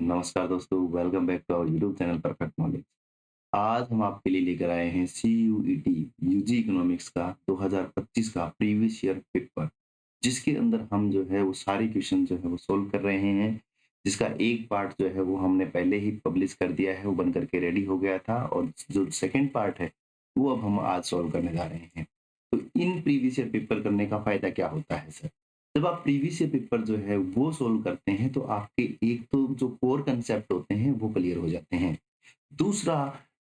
नमस्कार दोस्तों, welcome back to our YouTube channel perfect knowledge. आज हम आपके लिए लेकर आए हैं सीयूईटी यूजी इकोनॉमिक्स का 2025 का प्रीवियस ईयर पेपर, जिसके अंदर हम जो है वो सारे क्वेश्चन जो है वो सोल्व कर रहे हैं। जिसका एक पार्ट जो है वो हमने पहले ही पब्लिश कर दिया है, वो बन करके रेडी हो गया था, और जो सेकंड पार्ट है वो अब हम आज सोल्व करने जा रहे हैं। तो इन प्रीवियस ईयर पेपर करने का फायदा क्या होता है सर? जब आप प्रीवियस ईयर पेपर जो है वो सोल्व करते हैं तो आपके एक तो जो कोर कंसेप्ट होते हैं वो क्लियर हो जाते हैं। दूसरा,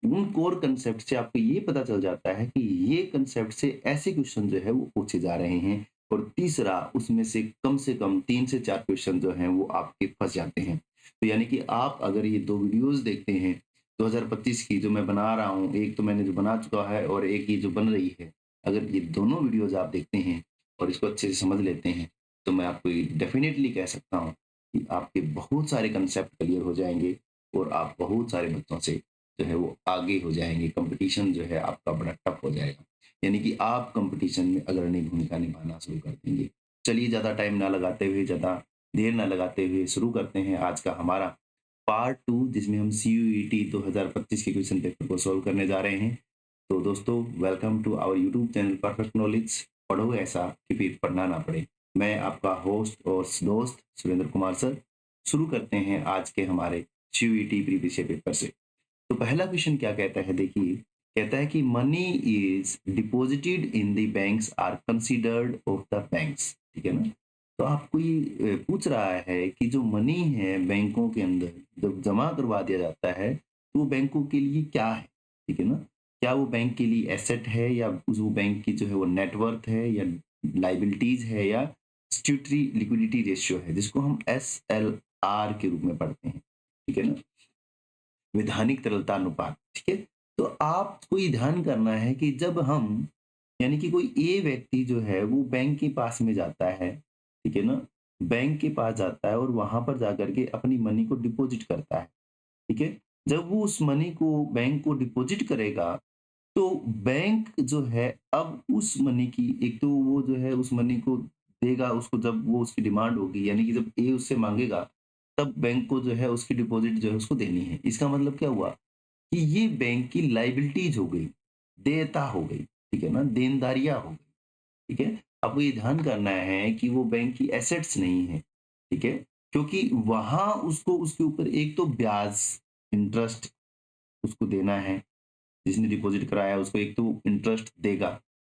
उन कोर कंसेप्ट से आपको ये पता चल जाता है कि ये कंसेप्ट से ऐसे क्वेश्चन जो है वो पूछे जा रहे हैं। और तीसरा, उसमें से कम 3 से 4 क्वेश्चन जो हैं वो आपके फँस जाते हैं। तो यानी कि आप अगर ये 2 वीडियोज़ देखते हैं 2025 की जो मैं बना रहा हूँ, एक तो मैंने जो बना चुका है और एक ये जो बन रही है। अगर ये दोनों वीडियोज़ आप देखते हैं और इसको अच्छे से समझ लेते हैं, तो मैं आपको ये डेफ़िनेटली कह सकता हूँ कि आपके बहुत सारे कंसेप्ट क्लियर हो जाएँगे और आप बहुत सारे बच्चों से जो है वो आगे हो जाएँगे, कॉम्पिटिशन जो है आपका बड़ा टफ हो जाएगा। यानी कि आप कॉम्पिटिशन में अग्रणी भूमिका निभाना शुरू कर देंगे। चलिए ज़्यादा टाइम ना लगाते हुए, ज़्यादा देर ना लगाते हुए शुरू करते हैं आज का हमारा पार्ट 2, जिसमें हम सीयूईटी 2025 के क्वेश्चन पेपर को सॉल्व करने जा रहे हैं। तो दोस्तों, welcome to our YouTube channel perfect knowledge. पढ़ो ऐसा कि फिर पढ़ना ना पड़े। मैं आपका होस्ट और दोस्त सुरेंद्र कुमार सर। शुरू करते हैं आज के हमारे सीयूईटी प्रीवियस ईयर पेपर से। तो पहला क्वेश्चन क्या कहता है, देखिए। कहता है कि money is deposited in the banks are considered of the banks. ठीक है ना? तो आपको ये पूछ रहा है कि जो मनी है बैंकों के अंदर जब जमा करवा दिया जाता है, तो वो बैंकों के लिए क्या है? ठीक है ना? क्या वो बैंक के लिए एसेट है, या वो बैंक की जो है वो नेटवर्थ है, या लाइबिलिटीज है, या स्ट्यूटरी लिक्विडिटी रेशियो है, जिसको हम एसएलआर के रूप में पढ़ते हैं। ठीक है ना? वैधानिक तरलता अनुपात। ठीक है? तो आपको ये ध्यान करना है कि जब हम, यानी कि कोई ए व्यक्ति जो है वो बैंक के पास में जाता है, ठीक है ना? बैंक के पास जाता है और वहां पर जाकर के अपनी मनी को डिपॉजिट करता है। ठीक है? जब वो उस मनी को बैंक को डिपॉजिट करेगा, तो बैंक जो है अब उस मनी की, एक तो वो जो है उस मनी को देगा उसको, जब वो उसकी डिमांड होगी, यानी कि जब ए उससे मांगेगा, तब बैंक को जो है उसकी डिपॉजिट जो है उसको देनी है। इसका मतलब क्या हुआ कि ये बैंक की लायबिलिटीज हो गई, देयता हो गई। ठीक है ना? देनदारियां हो गई। ठीक है? आपको ये ध्यान करना है कि वो बैंक की एसेट्स नहीं है। ठीक है? क्योंकि वहां उसको उसके ऊपर एक तो ब्याज, इंटरेस्ट उसको देना है। जिसने डिपॉजिट कराया है उसको एक तो इंटरेस्ट देगा।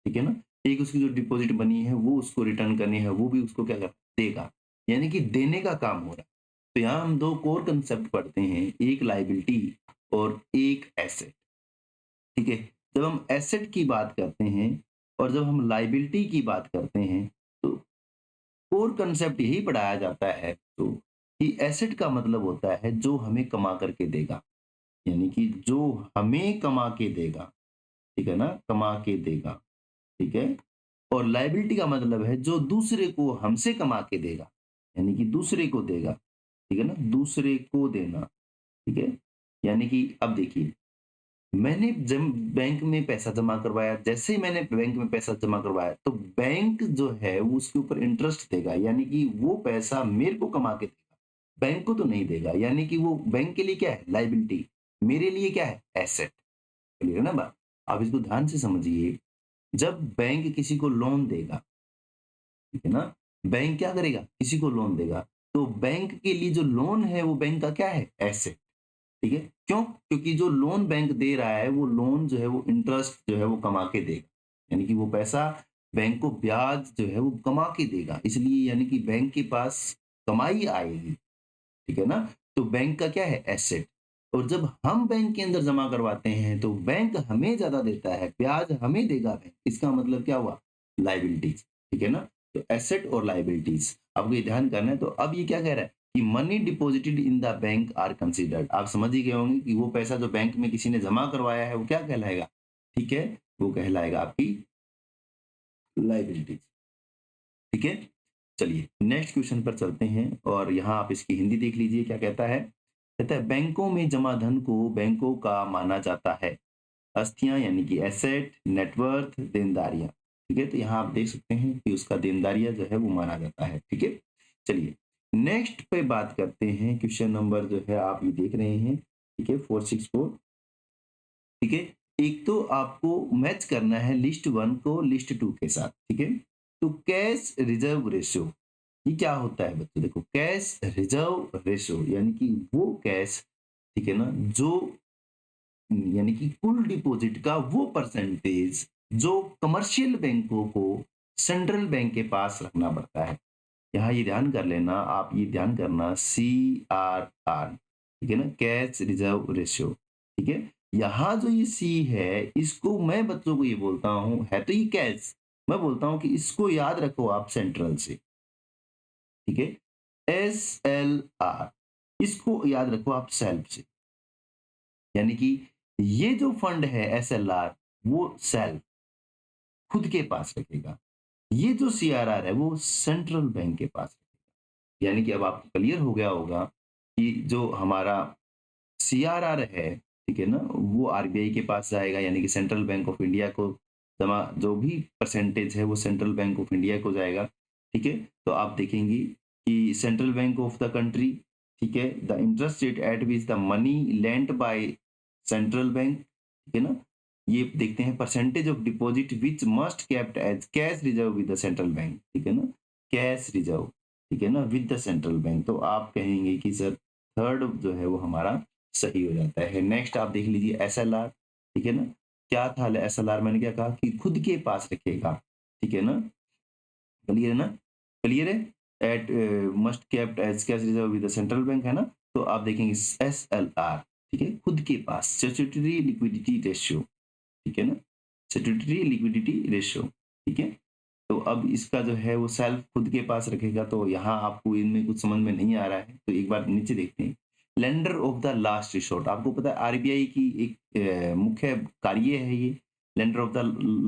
ठीक है ना? एक उसकी जो डिपॉजिट बनी है वो उसको रिटर्न करनी है, वो भी उसको क्या कर देगा। यानी कि देने का काम हो रहा है। तो यहाँ हम 2 कोर कांसेप्ट पढ़ते हैं, एक लायबिलिटी और एक एसेट। ठीक है? जब हम एसेट की बात करते हैं और जब हम लायबिलिटी की बात करते हैं, तो कोर कांसेप्ट यही पढ़ाया जाता है तो कि एसेट का मतलब होता है जो हमें कमा करके देगा। यानी कि जो हमें कमा के देगा। ठीक है ना? कमा के देगा। ठीक है? और लायबिलिटी का मतलब है जो दूसरे को हमसे कमा के देगा। यानी कि दूसरे को देगा। ठीक है ना? दूसरे को देना। ठीक है? यानी कि अब देखिए, मैंने जब बैंक में पैसा जमा करवाया, जैसे ही मैंने बैंक में पैसा जमा करवाया, तो बैंक जो है वो उसके ऊपर इंटरेस्ट देगा। यानी कि वो पैसा मेरे को कमा के देगा, बैंक को तो नहीं देगा। यानी कि वो बैंक के लिए क्या है? लायबिलिटी। मेरे लिए क्या है? एसेट। क्लियर है ना बात? आप इसको ध्यान से समझिए। जब बैंक किसी को लोन देगा, ठीक है ना? बैंक क्या करेगा? किसी को लोन देगा। तो बैंक के लिए जो लोन है वो बैंक का क्या है? एसेट। ठीक है? क्यों? क्योंकि जो लोन बैंक दे रहा है वो लोन जो है वो इंटरेस्ट जो है वो कमा के देगा। यानी कि वो पैसा बैंक को ब्याज जो है वो कमा के देगा। इसलिए यानी कि बैंक के पास कमाई आएगी। ठीक है ना? तो बैंक का क्या है? एसेट। और जब हम बैंक के अंदर जमा करवाते हैं तो बैंक हमें ज्यादा देता है, ब्याज हमें देगा बैंक। इसका मतलब क्या हुआ? लायबिलिटीज। ठीक है ना? तो एसेट और लायबिलिटीज आपको ये ध्यान करना है। तो अब ये क्या कह रहा है कि money deposited in the bank are considered. आप समझ ही गए होंगे कि वो पैसा जो बैंक में किसी ने जमा करवाया है वो क्या कहलाएगा? ठीक है? वो कहलाएगा आपकी लायबिलिटीज। ठीक है? चलिए नेक्स्ट क्वेश्चन पर चलते हैं और यहाँ आप इसकी हिंदी देख लीजिए क्या कहता है। कहता है बैंकों में जमा धन को बैंकों का माना जाता है। अस्थियां यानी कि एसेट, नेटवर्थ, देनदारियां। ठीक है? तो यहाँ आप देख सकते हैं कि उसका देनदारियां जो है वो माना जाता है। ठीक है? चलिए नेक्स्ट पे बात करते हैं, क्वेश्चन नंबर जो है आप ये देख रहे हैं, ठीक है, 464, ठीक है। एक तो आपको मैच करना है लिस्ट 1 को लिस्ट 2 के साथ, ठीक है। तो कैश रिजर्व रेशियो ये क्या होता है बच्चों? देखो, कैश रिजर्व रेशियो यानी कि वो कैश, ठीक है ना, जो यानी कि कुल डिपॉजिट का वो परसेंटेज जो कमर्शियल बैंकों को सेंट्रल बैंक के पास रखना पड़ता है। यहाँ ये ध्यान कर लेना, आप ये ध्यान करना, CRR, ठीक है ना, कैश रिजर्व रेशियो, ठीक है। यहाँ जो ये सी है, इसको मैं बच्चों को ये बोलता हूँ, है तो ये कैश, मैं बोलता हूँ कि इसको याद रखो आप सेंट्रल से, ठीक है। SLR, इसको याद रखो आप सेल्फ से, यानी कि ये जो फंड है SLR, वो सेल्फ खुद के पास रखेगा। ये जो CRR है वो सेंट्रल बैंक के पास रखेगा। यानी कि अब आपको क्लियर हो गया होगा कि जो हमारा CRR है, ठीक है ना, वो RBI के पास जाएगा, यानी कि सेंट्रल बैंक ऑफ इंडिया को जमा, जो भी परसेंटेज है वो सेंट्रल बैंक ऑफ इंडिया को जाएगा, ठीक है। तो आप देखेंगे कि central bank of the country, ठीक है, the interest rate at which the money lent by central bank, ठीक है ना, ये देखते हैं percentage of deposit which must kept as cash reserve with the central bank, ठीक है ना, कैश रिजर्व, ठीक है ना, विद द सेंट्रल बैंक। तो आप कहेंगे कि सर थर्ड जो है वो हमारा सही हो जाता है। नेक्स्ट आप देख लीजिए SLR, ठीक है ना, क्या था SLR, मैंने क्या कहा कि खुद के पास रखेगा, ठीक है ना, क्लियर है ना, क्लियर है, at must kept as cash reserve with the central bank, है ना। तो आप देखेंगे SLR, ठीक है, खुद के पास, स्टैट्यूटरी लिक्विडिटी रेशियो, ठीक है ना, स्टैट्यूटरी लिक्विडिटी रेशियो, ठीक है। तो अब इसका जो है वो सेल्फ खुद के पास रखेगा, तो यहाँ आपको इनमें कुछ समझ में नहीं आ रहा है, तो एक बार नीचे देखते हैं। Lender of the last resort, आपको पता है आरबीआई की एक मुख्य कार्य है ये, lender of the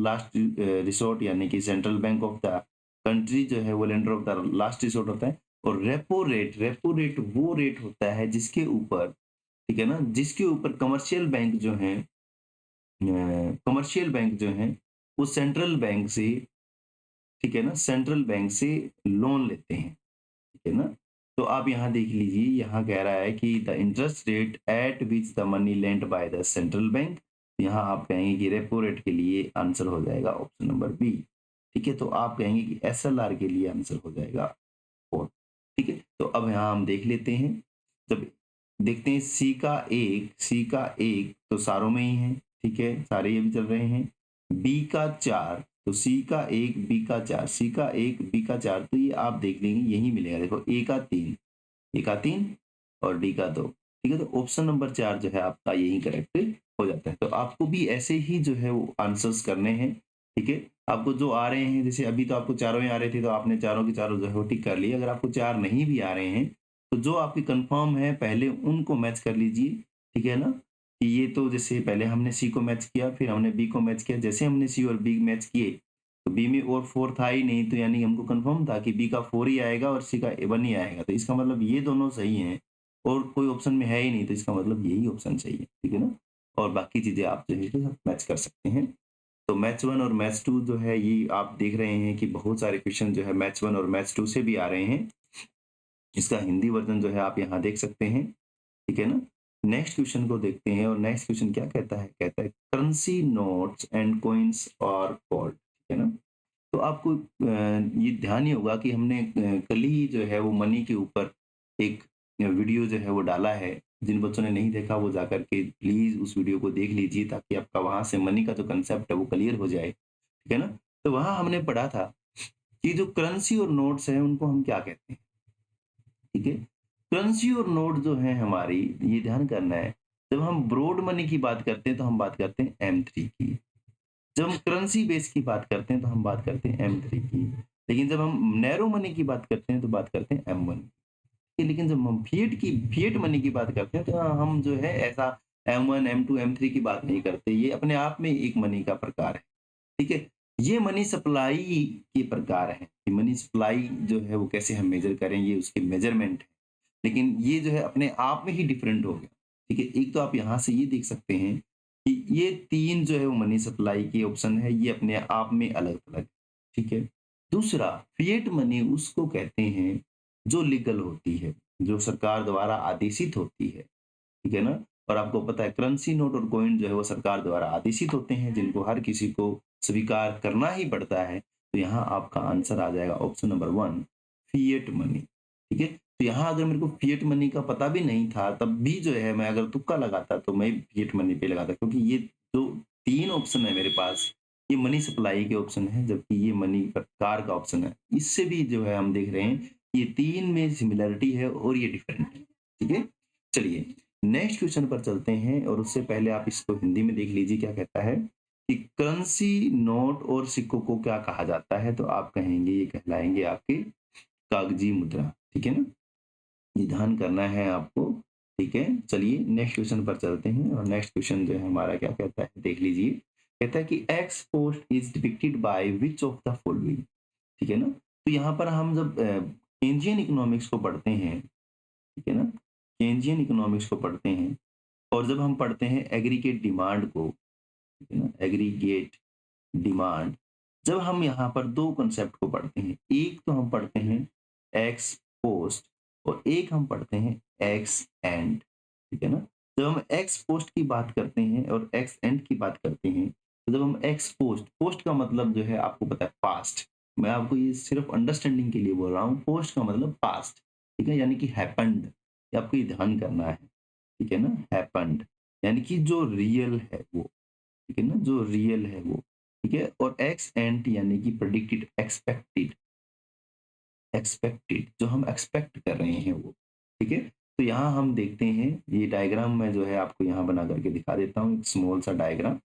last resort, यानी कि central bank of the country जो है वो lender of the last resort होता है। और रेपो रेट वो रेट होता है जिसके ऊपर, ठीक है ना, जिसके ऊपर कमर्शियल बैंक जो है वो सेंट्रल बैंक से, ठीक है ना, सेंट्रल बैंक से लोन लेते हैं, ठीक है ना। तो आप यहाँ देख लीजिए, यहाँ कह रहा है कि the interest rate at which the money lent by the central bank, यहाँ आप कहेंगे कि रेपो रेट के लिए आंसर हो जाएगा ऑप्शन नंबर बी, ठीक है। तो आप कहेंगे कि SLR के लिए आंसर हो जाएगा 4, ठीक है। तो अब यहाँ हम देख लेते हैं, जब देखते हैं सी का एक तो सारों में ही है, ठीक है, सारे ये भी चल रहे हैं। बी का 4, तो सी का 1 बी का 4, तो ये आप देख लेंगे यही मिलेगा, देखो ए का 3 और डी का 2, ठीक है। तो ऑप्शन नंबर 4 जो है आपका यही करेक्ट हो जाता है। तो आपको भी ऐसे ही जो है वो आंसर्स करने हैं, ठीक है। आपको जो आ रहे हैं, जैसे अभी तो आपको चारों ही आ रहे थे, तो आपने चारों के चारों जो है वो टिक कर लिए। अगर आपको 4 नहीं भी आ रहे हैं, तो जो आपकी कंफर्म है पहले उनको मैच कर लीजिए, ठीक है ना। कि ये तो जैसे पहले हमने सी को मैच किया, फिर हमने बी को मैच किया, जैसे हमने सी और बी मैच किए, तो बी में और 4 था ही नहीं, तो यानी हमको कंफर्म था कि बी का 4 ही आएगा और सी का 1 ही आएगा, तो इसका मतलब ये दोनों सही हैं और कोई ऑप्शन में है ही नहीं, तो इसका मतलब यही ऑप्शन सही है, ठीक है ना। और बाकी चीजें आप जो है मैच कर सकते हैं। तो मैच 1 और मैच 2 जो है ये आप देख रहे हैं कि बहुत सारे क्वेश्चन जो है मैच 1 और मैच 2 से भी आ रहे हैं। इसका हिंदी वर्जन जो है आप यहाँ देख सकते हैं, ठीक है ना। नेक्स्ट क्वेश्चन को देखते हैं, और नेक्स्ट क्वेश्चन क्या कहता है, कहता है currency notes and coins are called, ठीक है ना। तो आपको ये ध्यान ही होगा कि हमने कल ही जो है वो मनी के ऊपर एक वीडियो जो है वो डाला है। जिन बच्चों ने नहीं देखा वो जाकर के प्लीज उस वीडियो को देख लीजिए, ताकि आपका वहां से मनी का जो कंसेप्ट है वो क्लियर हो जाए, ठीक है ना। तो वहां हमने पढ़ा था कि जो करेंसी और नोट्स हैं उनको हम क्या कहते हैं, ठीक है। करेंसी और नोट जो है हमारी, ये ध्यान करना है, जब हम ब्रॉड मनी की बात करते हैं तो हम बात करते हैं M3 की, जब हम करेंसी बेस की बात करते हैं तो हम बात करते हैं M3 की, लेकिन जब हम नैरो मनी की बात करते हैं तो बात करते हैं M1 की। लेकिन जब हम फिएट मनी की बात करते हैं तो हम जो है ऐसा M1 M2 M3 की बात नहीं करते, ये अपने आप में एक मनी का प्रकार है, ठीक है। ये मनी सप्लाई के प्रकार है, कि मनी सप्लाई जो है वो कैसे हम मेजर करें, ये उसके मेजरमेंट है। लेकिन ये जो है अपने आप में ही डिफरेंट हो गया, ठीक है। एक तो आप यहाँ से ये देख सकते हैं कि ये 3 जो है वो मनी सप्लाई के ऑप्शन है, ये अपने आप में अलग-अलग, ठीक है। दूसरा फिएट मनी उसको कहते हैं जो लीगल होती है, जो सरकार द्वारा आदेशित होती है, ठीक है ना? और आपको पता है करेंसी नोट और कॉइन जो है वो सरकार द्वारा आदेशित होते हैं, जिनको हर किसी को स्वीकार करना ही पड़ता है। तो यहाँ आपका आंसर आ जाएगा ऑप्शन नंबर 1 फिएट मनी, ठीक है? तो यहाँ अगर मेरे को फिएट मनी का पता भी नहीं था, तब भी जो है मैं अगर तुक्का लगाता तो मैं फिएट मनी पे लगाता, क्योंकि ये जो 3 ऑप्शन है मेरे पास, ये मनी सप्लाई के ऑप्शन है, जबकि ये मनी प्रकार का ऑप्शन है। इससे भी जो है हम देख रहे हैं, ये 3 में सिमिलैरिटी है और ये डिफरेंट है, ठीक है? चलिए नेक्स्ट क्वेश्चन पर चलते हैं, और उससे पहले आप इसको हिंदी में देख लीजिए क्या कहता है कि करेंसी नोट और सिक्कों को क्या कहा जाता है, तो आप कहेंगे ये कहलाएंगे आपके कागजी मुद्रा, ठीक है ना? ये ध्यान करना है आपको, ठीक है? चलिए नेक्स्ट क्वेश्चन पर चलते हैं, और नेक्स्ट क्वेश्चन जो है हमारा क्या कहता है देख लीजिए। कहता है कि x post is depicted by which of the following, ठीक है ना? तो यहाँ पर हम जब केंजियन इकोनॉमिक्स को पढ़ते हैं, ठीक है ना? केंजियन इकोनॉमिक्स को पढ़ते हैं, और जब हम पढ़ते हैं एग्रीगेट डिमांड को, ठीक है ना? एग्रीगेट डिमांड, जब हम यहाँ पर 2 कांसेप्ट को पढ़ते हैं, एक तो हम पढ़ते हैं एक्स पोस्ट और एक हम पढ़ते हैं एक्स एंड, ठीक है ना? जब हम एक्स पोस्ट की बात करते हैं और एक्स एंड की बात करते हैं, तो जब हम एक्स पोस्ट, पोस्ट का मतलब जो है आपको पता है पास्ट, मैं आपको ये सिर्फ अंडरस्टैंडिंग के लिए बोल रहा हूँ, पोस्ट का मतलब पास्ट, ठीक है? यानी कि हैपेंड, ये आपको ये ध्यान करना है, ठीक है ना? हैपेंड यानी कि जो रियल है वो, ठीक है ना? जो रियल है वो, ठीक है? और एक्स एंट यानी कि प्रेडिक्टेड, एक्सपेक्टेड, एक्सपेक्टेड जो हम एक्सपेक्ट कर रहे हैं वो, ठीक है? तो यहाँ हम देखते हैं, ये डायग्राम मैं जो है आपको यहाँ बना करके दिखा देता हूँ, एक स्मॉल सा डायग्राम,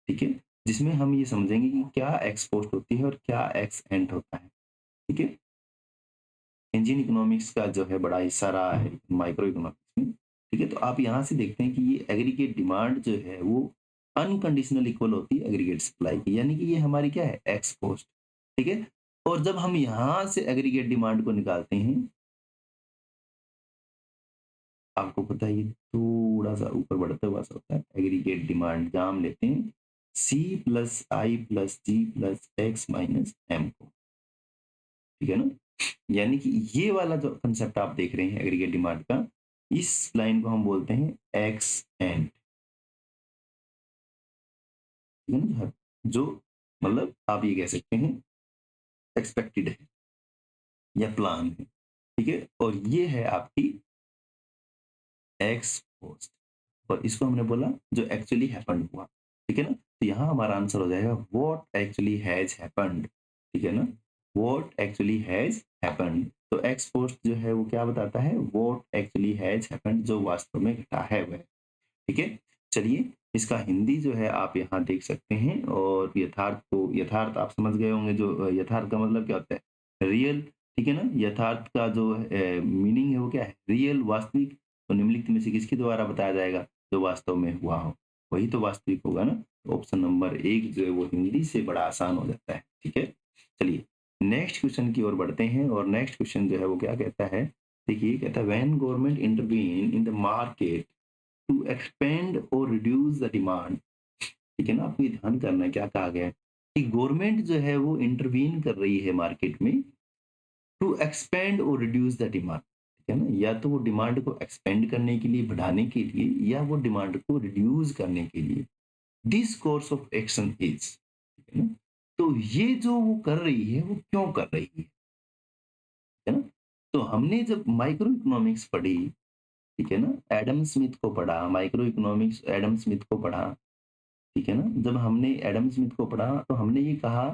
ठीक है? जिसमें हम ये समझेंगे कि क्या एक्स पोस्ट होती है और क्या एक्स एंट होता है, ठीक है? इंडियन इकोनॉमिक्स का जो है बड़ा हिस्सा रहा है माइक्रो इकोनॉमिक्स में, ठीक है? तो आप यहाँ से देखते हैं कि ये एग्रीगेट डिमांड जो है वो अनकंडीशनल इक्वल होती है एग्रीगेट सप्लाई की, यानी कि ये हमारी क्या है एक्स पोस्ट, ठीक है? और जब हम यहाँ से एग्रीगेट डिमांड को निकालते हैं, आपको पता है ये थोड़ा सा ऊपर बढ़ता हुआ सा होता है, एग्रीगेट डिमांड जहाँ हम लेते हैं सी प्लस आई प्लस जी प्लस एक्स माइनस एम को, ठीक है ना? यानी कि ये वाला जो कंसेप्ट आप देख रहे हैं एग्रीगेट डिमांड का, इस लाइन को हम बोलते हैं एक्स एंड, ठीक है ना? जो मतलब आप ये कह सकते हैं एक्सपेक्टेड है या प्लान है, ठीक है? और ये है आपकी एक्स पोस्ट, और इसको हमने बोला जो एक्चुअली हैपेंड हुआ, ठीक है ना? तो यहाँ हमारा आंसर हो जाएगा व्हाट एक्चुअली हैज हैपेंड, ठीक है ना? What actually has happened. तो एक्स पोस्ट जो है वो क्या बताता है, व्हाट एक्चुअली हैज हैपेंड, जो वास्तव में घटा है वह, ठीक है? चलिए इसका हिंदी जो है आप यहाँ देख सकते हैं, और यथार्थ को, यथार्थ आप समझ गए होंगे, जो यथार्थ का मतलब क्या होता है, रियल, ठीक है ना? यथार्थ का जो मीनिंग है वो क्या है, रियल, वास्तविक। तो निम्नलिखित में से किसके द्वारा बताया जाएगा, जो वास्तव में हुआ हो वही तो वास्तविक होगा ना? ऑप्शन नंबर 1 जो है वो हिंदी से बड़ा आसान हो जाता है, ठीक है? चलिए नेक्स्ट क्वेश्चन की ओर बढ़ते हैं, और नेक्स्ट क्वेश्चन जो है वो क्या कहता है, देखिए कहता है when government intervene in the market to expand और रिड्यूस द डिमांड, ठीक है ना? आपको ये ध्यान करना है क्या कहा गया है कि गवर्नमेंट जो है वो इंटरवीन कर रही है मार्केट में टू एक्सपेंड और रिड्यूस द डिमांड, ठीक है ना? या तो वो डिमांड को एक्सपेंड करने के लिए, बढ़ाने के लिए, या वो डिमांड को रिड्यूस करने के लिए, this course of action is, ठीक है ना? तो ये जो वो कर रही है वो क्यों कर रही है ना? तो हमने जब माइक्रो इकोनॉमिक्स पढ़ी, ठीक है ना, एडम स्मिथ को पढ़ा, माइक्रो इकोनॉमिक्स एडम स्मिथ को पढ़ा, ठीक है ना? जब हमने एडम स्मिथ को पढ़ा तो हमने ये कहा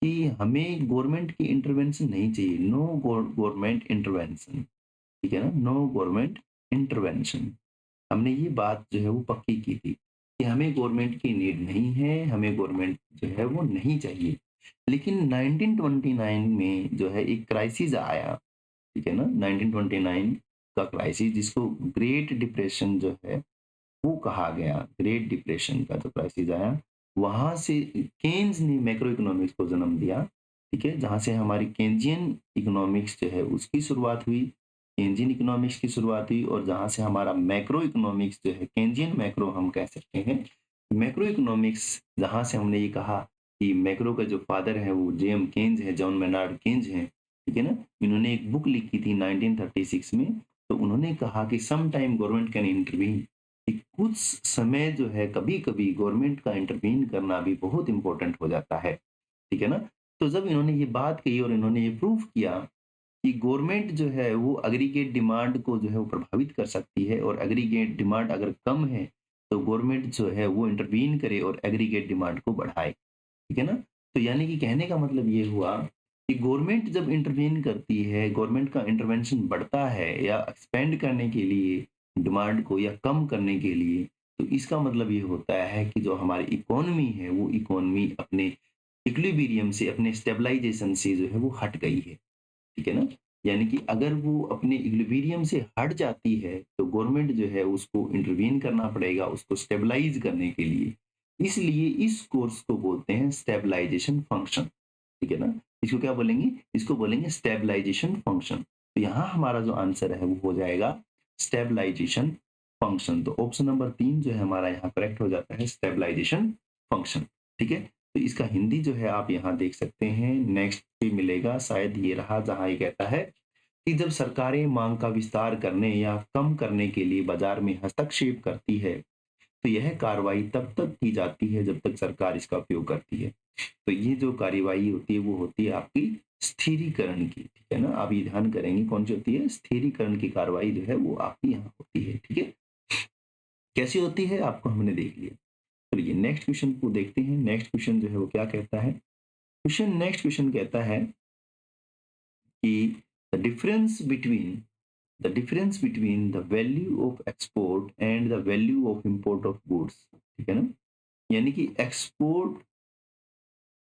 कि हमें गवर्नमेंट की इंटरवेंशन नहीं चाहिए, नो गवर्नमेंट इंटरवेंशन, ठीक है ना? नो गवर्नमेंट इंटरवेंशन, हमने ये बात जो है वो पक्की की थी कि हमें गवर्नमेंट की नीड नहीं है, हमें गवर्नमेंट जो है वो नहीं चाहिए। लेकिन 1929 में जो है एक क्राइसिस आया, ठीक है ना? 1929 का क्राइसिस, जिसको ग्रेट डिप्रेशन जो है वो कहा गया, ग्रेट डिप्रेशन का जो क्राइसिस आया, वहां से केन्स ने मैक्रो इकोनॉमिक्स को जन्म दिया, ठीक है? जहां से हमारी केंजियन इकोनॉमिक्स जो है उसकी शुरुआत हुई, केंजियन इकोनॉमिक्स की शुरुआत हुई, और जहां से हमारा मैक्रो इकोनॉमिक्स जो है, केंजियन मैक्रो हम कह सकते हैं, मैक्रो इकोनॉमिक्स, जहां से हमने ये कहा कि मैक्रो का जो फादर है वो जेएम केन्स है, जॉन मेनार्ड केन्स हैं, ठीक है ना? इन्होंने एक बुक लिखी थी 1936 में, तो उन्होंने कहा कि some time government can intervene, कि कुछ समय जो है कभी-कभी गवर्नमेंट का इंटरवीन करना भी बहुत इम्पोर्टेंट हो जाता है, ठीक है ना? तो जब इन्होंने ये बात कही और इन्होंने ये प्रूव किया कि गवर्नमेंट जो है वो एग्रीगेट डिमांड को जो है वो प्रभावित कर सकती है, और एग्रीगेट डिमांड अगर कम है, तो गवर्नमेंट जो है वो इंटरवीन करे और एग्रीगेट डिमांड को बढ़ाए, ठीक है ना? तो यानी कि कहने का मतलब ये हुआ कि गवर्नमेंट जब इंटरवीन करती है, गवर्नमेंट का इंटरवेंशन बढ़ता है या एक्सपेंड करने के लिए डिमांड को या कम करने के लिए, तो इसका मतलब ये होता है कि जो हमारी इकोनॉमी है, वो इकोनॉमी अपने इक्विलिब्रियम से, अपने स्टेबलाइजेशन से जो है वो हट गई है। ठीक है ना? यानी कि अगर वो अपने इक्विलिब्रियम से हट जाती है, तो गवर्नमेंट जो है उसको इंटरवीन करना पड़ेगा उसको स्टेबलाइज़ करने के लिए। इसलिए इस कोर्स को बोलते हैं स्टेबलाइजेशन फंक्शन, ठीक है ना? इसको क्या बोलेंगे? इसको बोलेंगे स्टेबलाइजेशन फंक्शन। तो यहाँ हमारा जो आंसर है वो हो जाएगा स्टेबलाइजेशन फंक्शन। तो ऑप्शन नंबर 3 जो है हमारा यहाँ करेक्ट हो जाता है स्टेबलाइजेशन फंक्शन, ठीक है? तो इसका हिंदी जो है आप यहाँ देख सकते हैं, नेक्स्ट पे मिलेगा शायद ये रहा, जहाँ ये कहता है कि जब सरकारें मांग का विस्तार करने या कम करने के लिए बाजार में हस्तक्षेप करती है, तो यह कार्रवाई तब तक की जाती है जब तक सरकार इसका उपयोग करती है। तो ये जो कार्यवाही होती है वो होती है आपकी स्थिरीकरण की, ठीक है ना? आप ये ध्यान करेंगे कौन सी होती है? स्थिरीकरण की कार्रवाई जो है वो आपकी यहाँ होती है, ठीक है? कैसी होती है आपको हमने देख लिया। चलिए नेक्स्ट क्वेश्चन को देखते हैं। नेक्स्ट क्वेश्चन जो है वो क्या कहता है? क्वेश्चन नेक्स्ट क्वेश्चन कहता है कि the difference between the value of export and the value of import of goods, ठीक है ना? यानी कि एक्सपोर्ट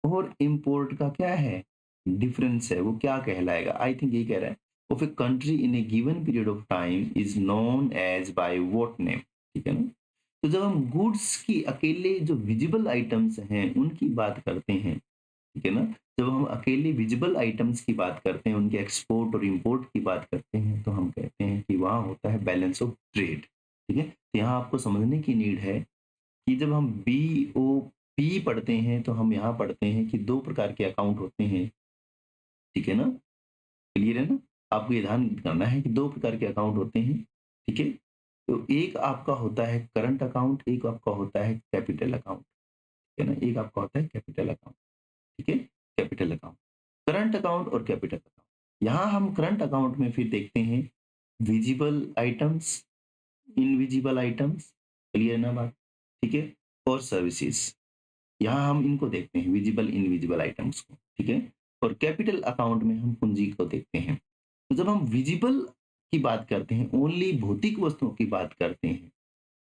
और इंपोर्ट का क्या है डिफरेंस है, वो क्या कहलाएगा? आई थिंक ये कह रहा है of a country in a given period of time is known as by what name, ठीक है ना? तो जब हम गुड्स की अकेले जो विजिबल आइटम्स हैं उनकी बात करते हैं, ठीक है ना? जब हम अकेले विजिबल आइटम्स की बात करते हैं, उनके एक्सपोर्ट और इंपोर्ट की बात करते हैं, तो हम कहते हैं कि वहाँ होता है बैलेंस ऑफ ट्रेड, ठीक है? तो यहाँ आपको समझने की नीड है कि जब हम बीओपी पढ़ते हैं, तो हम यहाँ पढ़ते हैं कि 2 प्रकार के अकाउंट होते हैं, ठीक है ना? क्लियर है ना? आपको ये ध्यान करना है कि 2 प्रकार के अकाउंट होते हैं, ठीक है? तो एक आपका होता है करंट अकाउंट, एक आपका होता है कैपिटल अकाउंट, ठीक है ना? एक आपका होता है कैपिटल अकाउंट, ठीक है? Capital account. करंट अकाउंट और कैपिटल अकाउंट। यहाँ हम करंट अकाउंट में फिर देखते हैं visible items, invisible items, clear ना बात? ठीक है? और सर्विसेज। यहाँ हम इनको देखते हैं विजिबल, इनविजिबल आइटम्स को, ठीक है? और कैपिटल अकाउंट में हम पूंजी को देखते हैं। तो जब हम विजिबल की बात करते हैं, ओनली भौतिक वस्तुओं की बात करते हैं,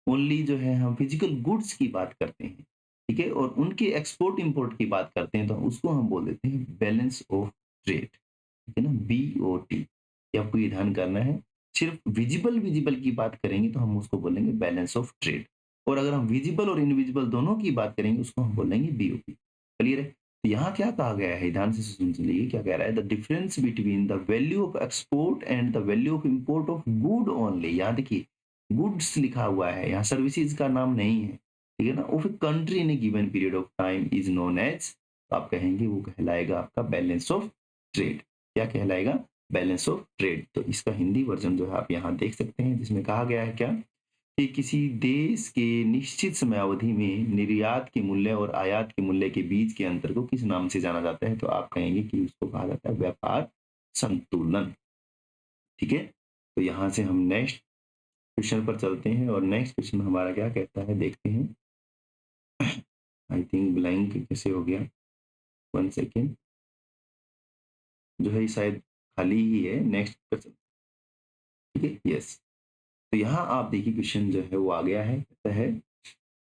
ओनली जो है हम फिजिकल गुड्स की बात करते हैं, ठीक है? और उनके एक्सपोर्ट इंपोर्ट की बात करते हैं, तो उसको हम बोल देते हैं बैलेंस ऑफ ट्रेड, ठीक है ना? बीओटी। ये आपको ये ध्यान करना है। सिर्फ विजिबल विजिबल की बात करेंगे तो हम उसको बोलेंगे बैलेंस ऑफ ट्रेड, और अगर हम विजिबल और इनविजिबल दोनों की बात करेंगे उसको हम बोलेंगे बीओपी। क्लियर है? तो यहाँ क्या कहा गया है, ध्यान से सुन लीजिए क्या कह रहा है? The difference between the value of export and the value of import of good only. यहाँ देखिए गुड्स लिखा हुआ है, यहाँ सर्विसेज का नाम नहीं है, ठीक है ना? Of a country in a given period of time is known as, तो आप कहेंगे वो कहलाएगा आपका बैलेंस ऑफ ट्रेड। क्या कहलाएगा? Balance of trade. तो इसका हिंदी वर्जन जो है आप यहाँ देख सकते हैं, जिसमें कहा गया है क्या कि किसी देश के निश्चित समयावधि में निर्यात के मूल्य और आयात के मूल्य के बीच के अंतर को किस नाम से जाना जाता है? तो आप कहेंगे कि उसको कहा जाता है व्यापार संतुलन, ठीक है? तो यहाँ से हम नेक्स्ट क्वेश्चन पर चलते हैं, और नेक्स्ट क्वेश्चन हमारा क्या कहता है देखते हैं। आई थिंक ब्लैंक कैसे हो गया, 1 सेकेंड, जो है ये शायद खाली ही है। नेक्स्ट पर ठीक है, यस। तो यहाँ आप देखिए क्वेश्चन जो है वो आ गया है, कहता है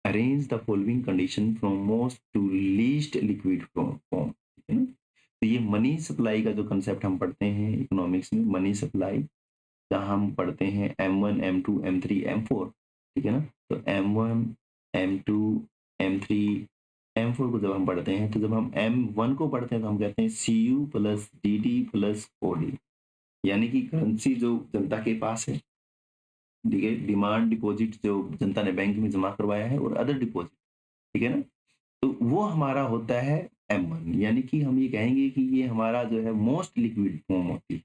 arrange the following condition from most to least liquid form, ठीक है ना? तो ये मनी सप्लाई का जो कंसेप्ट हम पढ़ते हैं इकोनॉमिक्स में, मनी सप्लाई, जहाँ हम पढ़ते हैं M1 M2 M3 M4, ठीक है ना? तो M1 M2 M3 M4 को जब हम पढ़ते हैं, तो जब हम M1 को पढ़ते हैं तो हम कहते हैं CU plus DD plus OD, यानी कि करेंसी जो जनता के पास है, ठीक है? डिमांड डिपॉजिट जो जनता ने बैंक में जमा करवाया है, और अदर डिपॉजिट, ठीक है ना? तो वो हमारा होता है M1, यानी कि हम ये कहेंगे कि ये हमारा जो है मोस्ट लिक्विड फॉर्म होती है,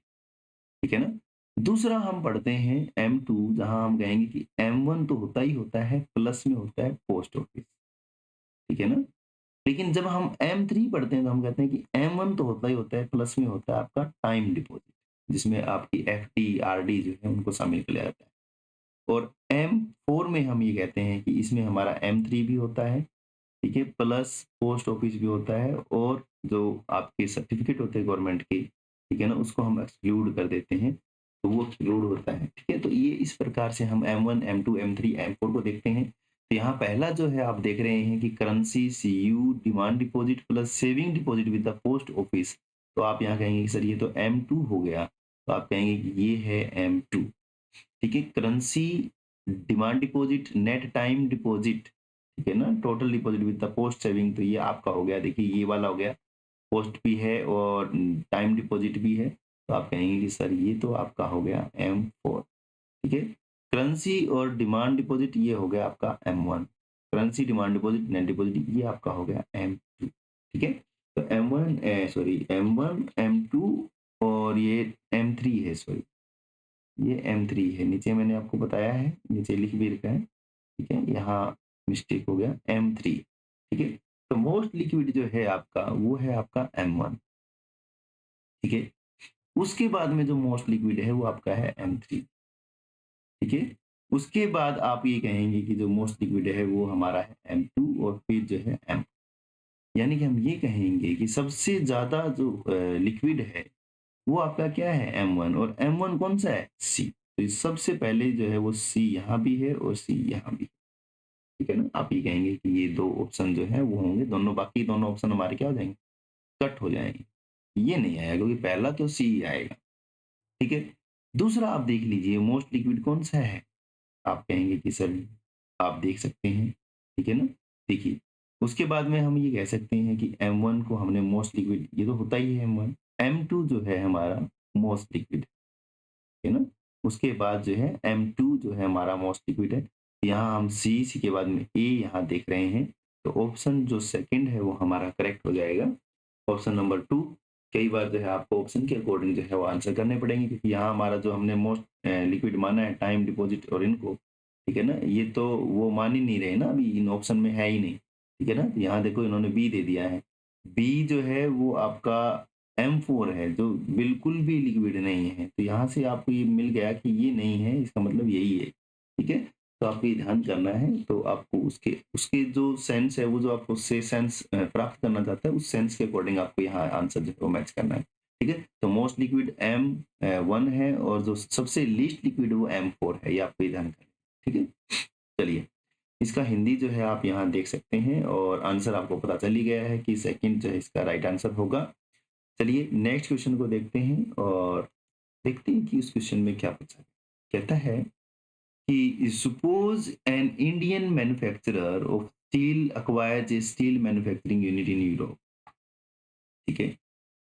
ठीक है ना? दूसरा हम पढ़ते हैं M2, जहाँ हम कहेंगे कि M1 तो होता ही होता है, प्लस में होता है पोस्ट ऑफिस, ठीक है ना? लेकिन जब हम M3 पढ़ते हैं तो हम कहते हैं कि M1 तो होता ही होता है, प्लस में होता है आपका टाइम डिपॉजिट, जिसमें आपकी एफडी, आरडी जो है उनको शामिल कर लिया जाता है। और M4 में हम ये कहते हैं कि इसमें हमारा M3 भी होता है, ठीक है, प्लस पोस्ट ऑफिस भी होता है, और जो आपके सर्टिफिकेट होते हैं गवर्नमेंट के, ठीक है ना, उसको हम एक्सक्लूड कर देते हैं, तो वो एक्सक्लूड होता है, ठीक है। तो ये इस प्रकार से हम M1, M2, M3, M4 को देखते हैं। तो यहाँ पहला जो है आप देख रहे हैं कि currency, CU, demand deposit plus saving deposit with the post office. तो आप यहाँ कहेंगे कि सर ये तो M2 हो गया, तो आप कहेंगे कि ये है M2, ठीक है। Currency, demand deposit, net time deposit, ठीक है ना, total deposit with the post saving, तो ये आपका हो गया, देखिए ये वाला हो गया, पोस्ट भी है और टाइम डिपॉजिट भी है, तो आप कहेंगे कि सर ये तो आपका हो गया M4, ठीक है। करेंसी और डिमांड डिपॉजिट ये हो गया आपका M1, currency, demand deposit, net deposit ये आपका हो गया M2, ठीक है। तो M1, M2 और ये M3 है, सॉरी ये M3 है, नीचे मैंने आपको बताया है, नीचे लिख भी रखा है, ठीक है, यहाँ मिस्टेक हो गया, M3, ठीक है। तो मोस्ट लिक्विड जो है आपका वो है आपका M1, ठीक है। उसके बाद में जो मोस्ट लिक्विड है वो आपका है M3, ठीक है। उसके बाद आप ये कहेंगे कि जो मोस्ट लिक्विड है वो हमारा है M2, और फिर जो है M, यानी कि हम ये कहेंगे कि सबसे ज्यादा जो लिक्विड है वो आपका क्या है M1, और M1 कौन सा है, C। तो ये सबसे पहले जो है वो C यहाँ भी है और C यहाँ भी, ठीक है ना। आप ये कहेंगे कि ये दो ऑप्शन जो है वो होंगे, दोनों बाकी दोनों ऑप्शन हमारे क्या हो जाएंगे, कट हो जाएंगे, ये नहीं आएगा क्योंकि पहला तो C ही आएगा, ठीक है। दूसरा आप देख लीजिए मोस्ट लिक्विड कौन सा है, आप कहेंगे कि सर आप देख सकते हैं, ठीक है ना। देखिए उसके बाद में हम ये कह सकते हैं कि M1 को हमने मोस्ट लिक्विड, ये तो होता ही है M1, M2 जो है हमारा मोस्ट लिक्विड, है ना। उसके बाद जो है M2 जो है हमारा मोस्ट लिक्विड है, यहाँ हम सी के बाद में ए यहाँ देख रहे हैं, तो ऑप्शन जो सेकंड है वो हमारा करेक्ट हो जाएगा, ऑप्शन नंबर 2। कई बार जो है आपको ऑप्शन के अकॉर्डिंग जो है वो आंसर करने पड़ेंगे, क्योंकि यहाँ हमारा जो हमने मोस्ट लिक्विड माना है टाइम डिपॉजिट और इनको, ठीक है ना, ये तो वो मान ही नहीं रहे ना, अभी इन ऑप्शन में है ही नहीं, ठीक है ना। तो यहाँ देखो इन्होंने बी दे दिया है, बी जो है वो आपका M4 है, जो बिल्कुल भी लिक्विड नहीं है, तो यहाँ से आपको ये मिल गया कि ये नहीं है, इसका मतलब यही है, ठीक है। तो आपको ये ध्यान करना है, तो आपको उसके उसके जो सेंस है, वो जो आपको उससे सेंस प्राप्त करना चाहता है, उस सेंस के अकॉर्डिंग आपको यहाँ आंसर जो है वो मैच करना है, ठीक है। तो मोस्ट लिक्विड M1 है, और जो सबसे लीस्ट लिक्विड वो M4 है, ये आपको ये ध्यान करना है, ठीक है। चलिए इसका हिंदी जो है आप यहाँ देख सकते हैं, और आंसर आपको पता चल ही गया है कि सेकंड जो है इसका राइट आंसर होगा। चलिए नेक्स्ट क्वेश्चन को देखते हैं, और देखते हैं कि उस क्वेश्चन में क्या पूछा है। कहता है कि suppose an Indian manufacturer of steel acquires a steel manufacturing unit in Europe, ठीक है।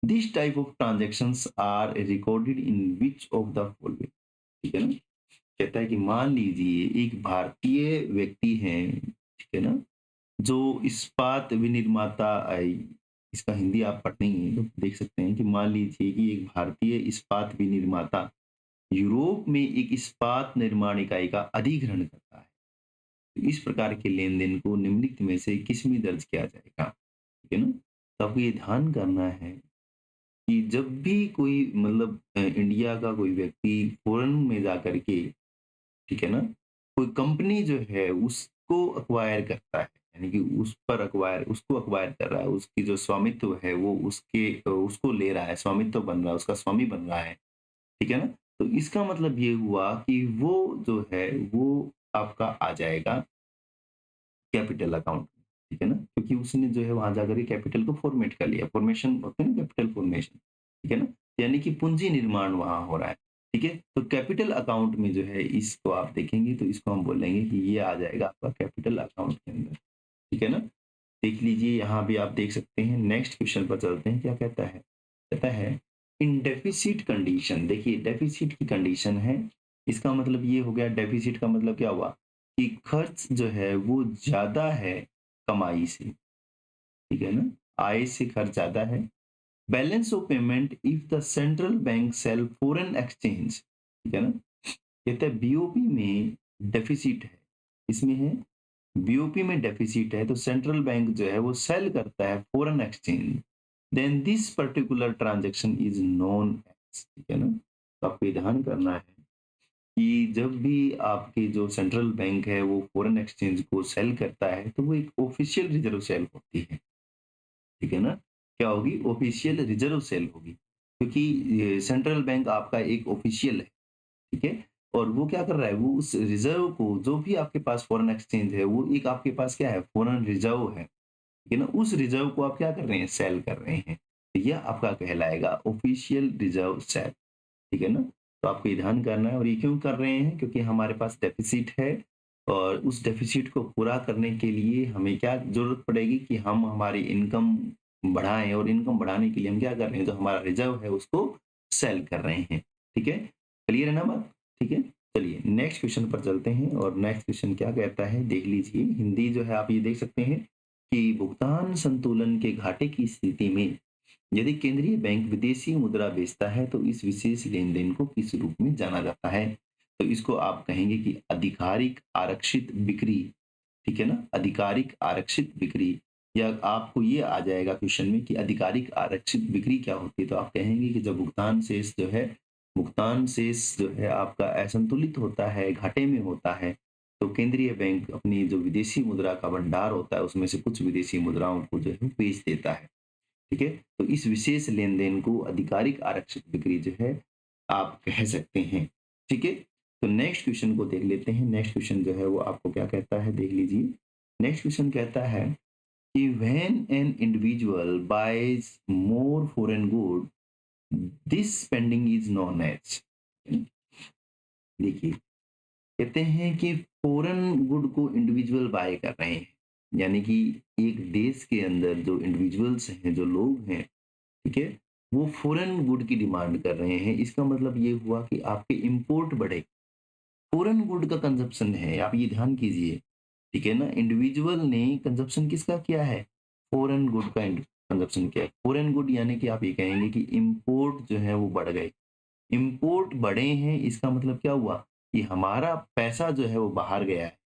This type of transactions are recorded in which of the following, ठीक है ना। कहता है कि मान लीजिए एक भारतीय व्यक्ति है, ठीक है ना, जो इस्पात विनिर्माता आई, इसका हिंदी आप पढ़ेंगे तो देख सकते हैं कि मान लीजिए कि एक भारतीय इस्पात विनिर्माता यूरोप में एक इस्पात निर्माण इकाई का अधिग्रहण करता है, तो इस प्रकार के लेन देन को निम्नलिखित में से किस में दर्ज किया जाएगा, ठीक है ना। तो आपको ये ध्यान करना है कि जब भी कोई मतलब इंडिया का कोई व्यक्ति फॉरेन में जा करके, ठीक है ना, कोई कंपनी जो है उसको अक्वायर करता है, यानी कि उस पर अक्वायर, उसको अक्वायर कर रहा है, उसकी जो स्वामित्व है वो उसके उसको ले रहा है, स्वामित्व बन रहा है, उसका स्वामी बन रहा है, ठीक है ना। तो इसका मतलब ये हुआ कि वो जो है वो आपका आ जाएगा कैपिटल अकाउंट में, ठीक है ना, क्योंकि उसने जो है वहां जाकर के कैपिटल को फॉर्मेट कर लिया, फॉर्मेशन होता है ना, कैपिटल फॉर्मेशन, ठीक है ना, यानी कि पूंजी निर्माण वहां हो रहा है, ठीक है। तो कैपिटल अकाउंट में जो है इसको आप देखेंगे तो इसको हम बोलेंगे कि ये आ जाएगा आपका कैपिटल अकाउंट के अंदर, ठीक है ना। देख लीजिए यहाँ भी आप देख सकते हैं। नेक्स्ट क्वेश्चन पर चलते हैं, क्या कहता है, कहता है इन डेफिसिट कंडीशन, देखिए डेफिसिट की कंडीशन है, इसका मतलब ये हो गया, डेफिसिट का मतलब क्या हुआ कि खर्च जो है वो ज्यादा है कमाई से, ठीक है ना। आय से खर्च ज्यादा है। Balance of payment if the central bank sell foreign exchange, ठीक है ना, कहते हैं बीओपी में डेफिसिट है, इसमें है बीओपी में डेफिसिट है, तो सेंट्रल बैंक जो है वो सेल करता है foreign exchange, then this particular transaction is known as, ठीक है ना। तो आपको ध्यान करना है कि जब भी आपके जो सेंट्रल बैंक है वो फॉरेन एक्सचेंज को सेल करता है तो वो एक ऑफिशियल रिजर्व सेल होती है, ठीक है ना। क्या होगी? ऑफिशियल रिजर्व सेल होगी, क्योंकि सेंट्रल बैंक आपका एक ऑफिशियल है, ठीक है। और वो क्या कर रहा है, वो उस रिजर्व को, जो भी आपके पास फॉरेन एक्सचेंज है वो एक आपके पास क्या है, फॉरेन रिजर्व है, ठीक है ना। उस रिजर्व को आप क्या कर रहे हैं, सेल कर रहे हैं, तो यह आपका कहलाएगा ऑफिशियल रिजर्व सेल, ठीक है ना। तो आपको ये ध्यान करना है, और ये क्यों कर रहे हैं, क्योंकि हमारे पास डेफिसिट है, और उस डेफिसिट को पूरा करने के लिए हमें क्या जरूरत पड़ेगी कि हम हमारी इनकम बढ़ाएं, और इनकम बढ़ाने के लिए हम क्या कर रहे हैं, जो हमारा रिजर्व है उसको सेल कर रहे हैं, ठीक है। क्लियर है ना बात? ठीक है। चलिए नेक्स्ट क्वेश्चन पर चलते हैं, और नेक्स्ट क्वेश्चन क्या कहता है देख लीजिए। हिंदी जो है आप ये देख सकते हैं कि भुगतान संतुलन के घाटे की स्थिति में यदि केंद्रीय बैंक विदेशी मुद्रा बेचता है तो इस विशेष लेन-देन को किस रूप में जाना जाता है? तो इसको आप कहेंगे कि आधिकारिक आरक्षित बिक्री, ठीक है ना? आधिकारिक आरक्षित बिक्री, या आपको ये आ जाएगा क्वेश्चन में कि आधिकारिक आरक्षित बिक्री क्या होती है? तो आप कहेंगे कि जब भुगतान शेष जो है आपका असंतुलित होता है, घाटे में होता है, तो केंद्रीय बैंक अपनी जो विदेशी मुद्रा का भंडार होता है, उसमें से कुछ विदेशी मुद्राओं को जो है बेच देता है। ठीक है? तो इस विशेष लेन-देन को आधिकारिक आरक्षित बिक्री जो है आप कह सकते हैं। ठीक है? तो नेक्स्ट क्वेश्चन को देख लेते हैं। नेक्स्ट क्वेश्चन जो है वो आपको क्या कहता है देख लीजिए। नेक्स्ट क्वेश्चन कहता है कि when an individual buys more foreign good, this spending is known as. देखिए, कहते हैं कि फॉरेन गुड को इंडिविजुअल बाय कर रहे हैं। यानी कि एक देश के अंदर जो इंडिविजुअल्स हैं, जो लोग हैं, ठीक है? वो फॉरेन गुड की डिमांड कर रहे हैं। इसका मतलब ये हुआ कि आपके इंपोर्ट बढ़े। फॉरेन गुड का कंजप्शन है, आप ये ध्यान कीजिए, ठीक है ना? इंडिविजुअल ने कंजप्शन किसका किया है? फॉरेन गुड का कंजप्शन किया है। फॉरेन गुड यानी कि आप ये कहेंगे कि इंपोर्ट जो है वो बढ़ गए। इंपोर्ट बढ़े हैं, इसका मतलब क्या हुआ कि हमारा पैसा जो है वो बाहर गया है,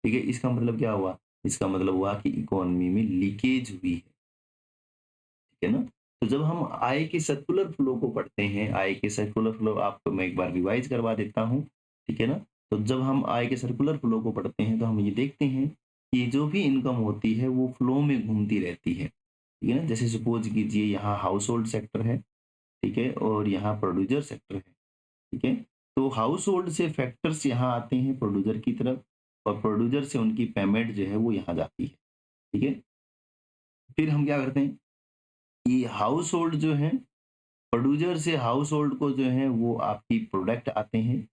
ठीक है? इसका मतलब क्या हुआ? इसका मतलब हुआ कि इकोनॉमी में लीकेज हुई है। ठीक है ना? तो जब हम आय के सर्कुलर फ्लो को पढ़ते हैं, आय के सर्कुलर फ्लो आपको मैं एक बार रिवाइज़ करवा देता हूँ, ठीक है ना? तो जब हम आय के सर्कुलर फ्लो को पढ़ते हैं, तो हम ये देखते हैं कि जो भी इनकम होती है, वो फ्लो में घूमती रहती है। ठीक है ना? जैसे सपोज़ कीजिए यहाँ हाउस होल्ड सेक्टर है, ठीक है? और यहाँ प्रोड्यूसर सेक्टर है, ठीक है? तो हाउस होल्ड से फैक्टर्स यहाँ आते हैं प्रोड्यूसर की तरफ, और प्रोड्यूसर से उनकी पेमेंट जो है वो यहाँ जाती है, ठीक है? फिर हम क्या करते हैं, ये हाउस होल्ड जो है, प्रोड्यूसर से हाउस होल्ड को जो है वो आपकी प्रोडक्ट आते हैं,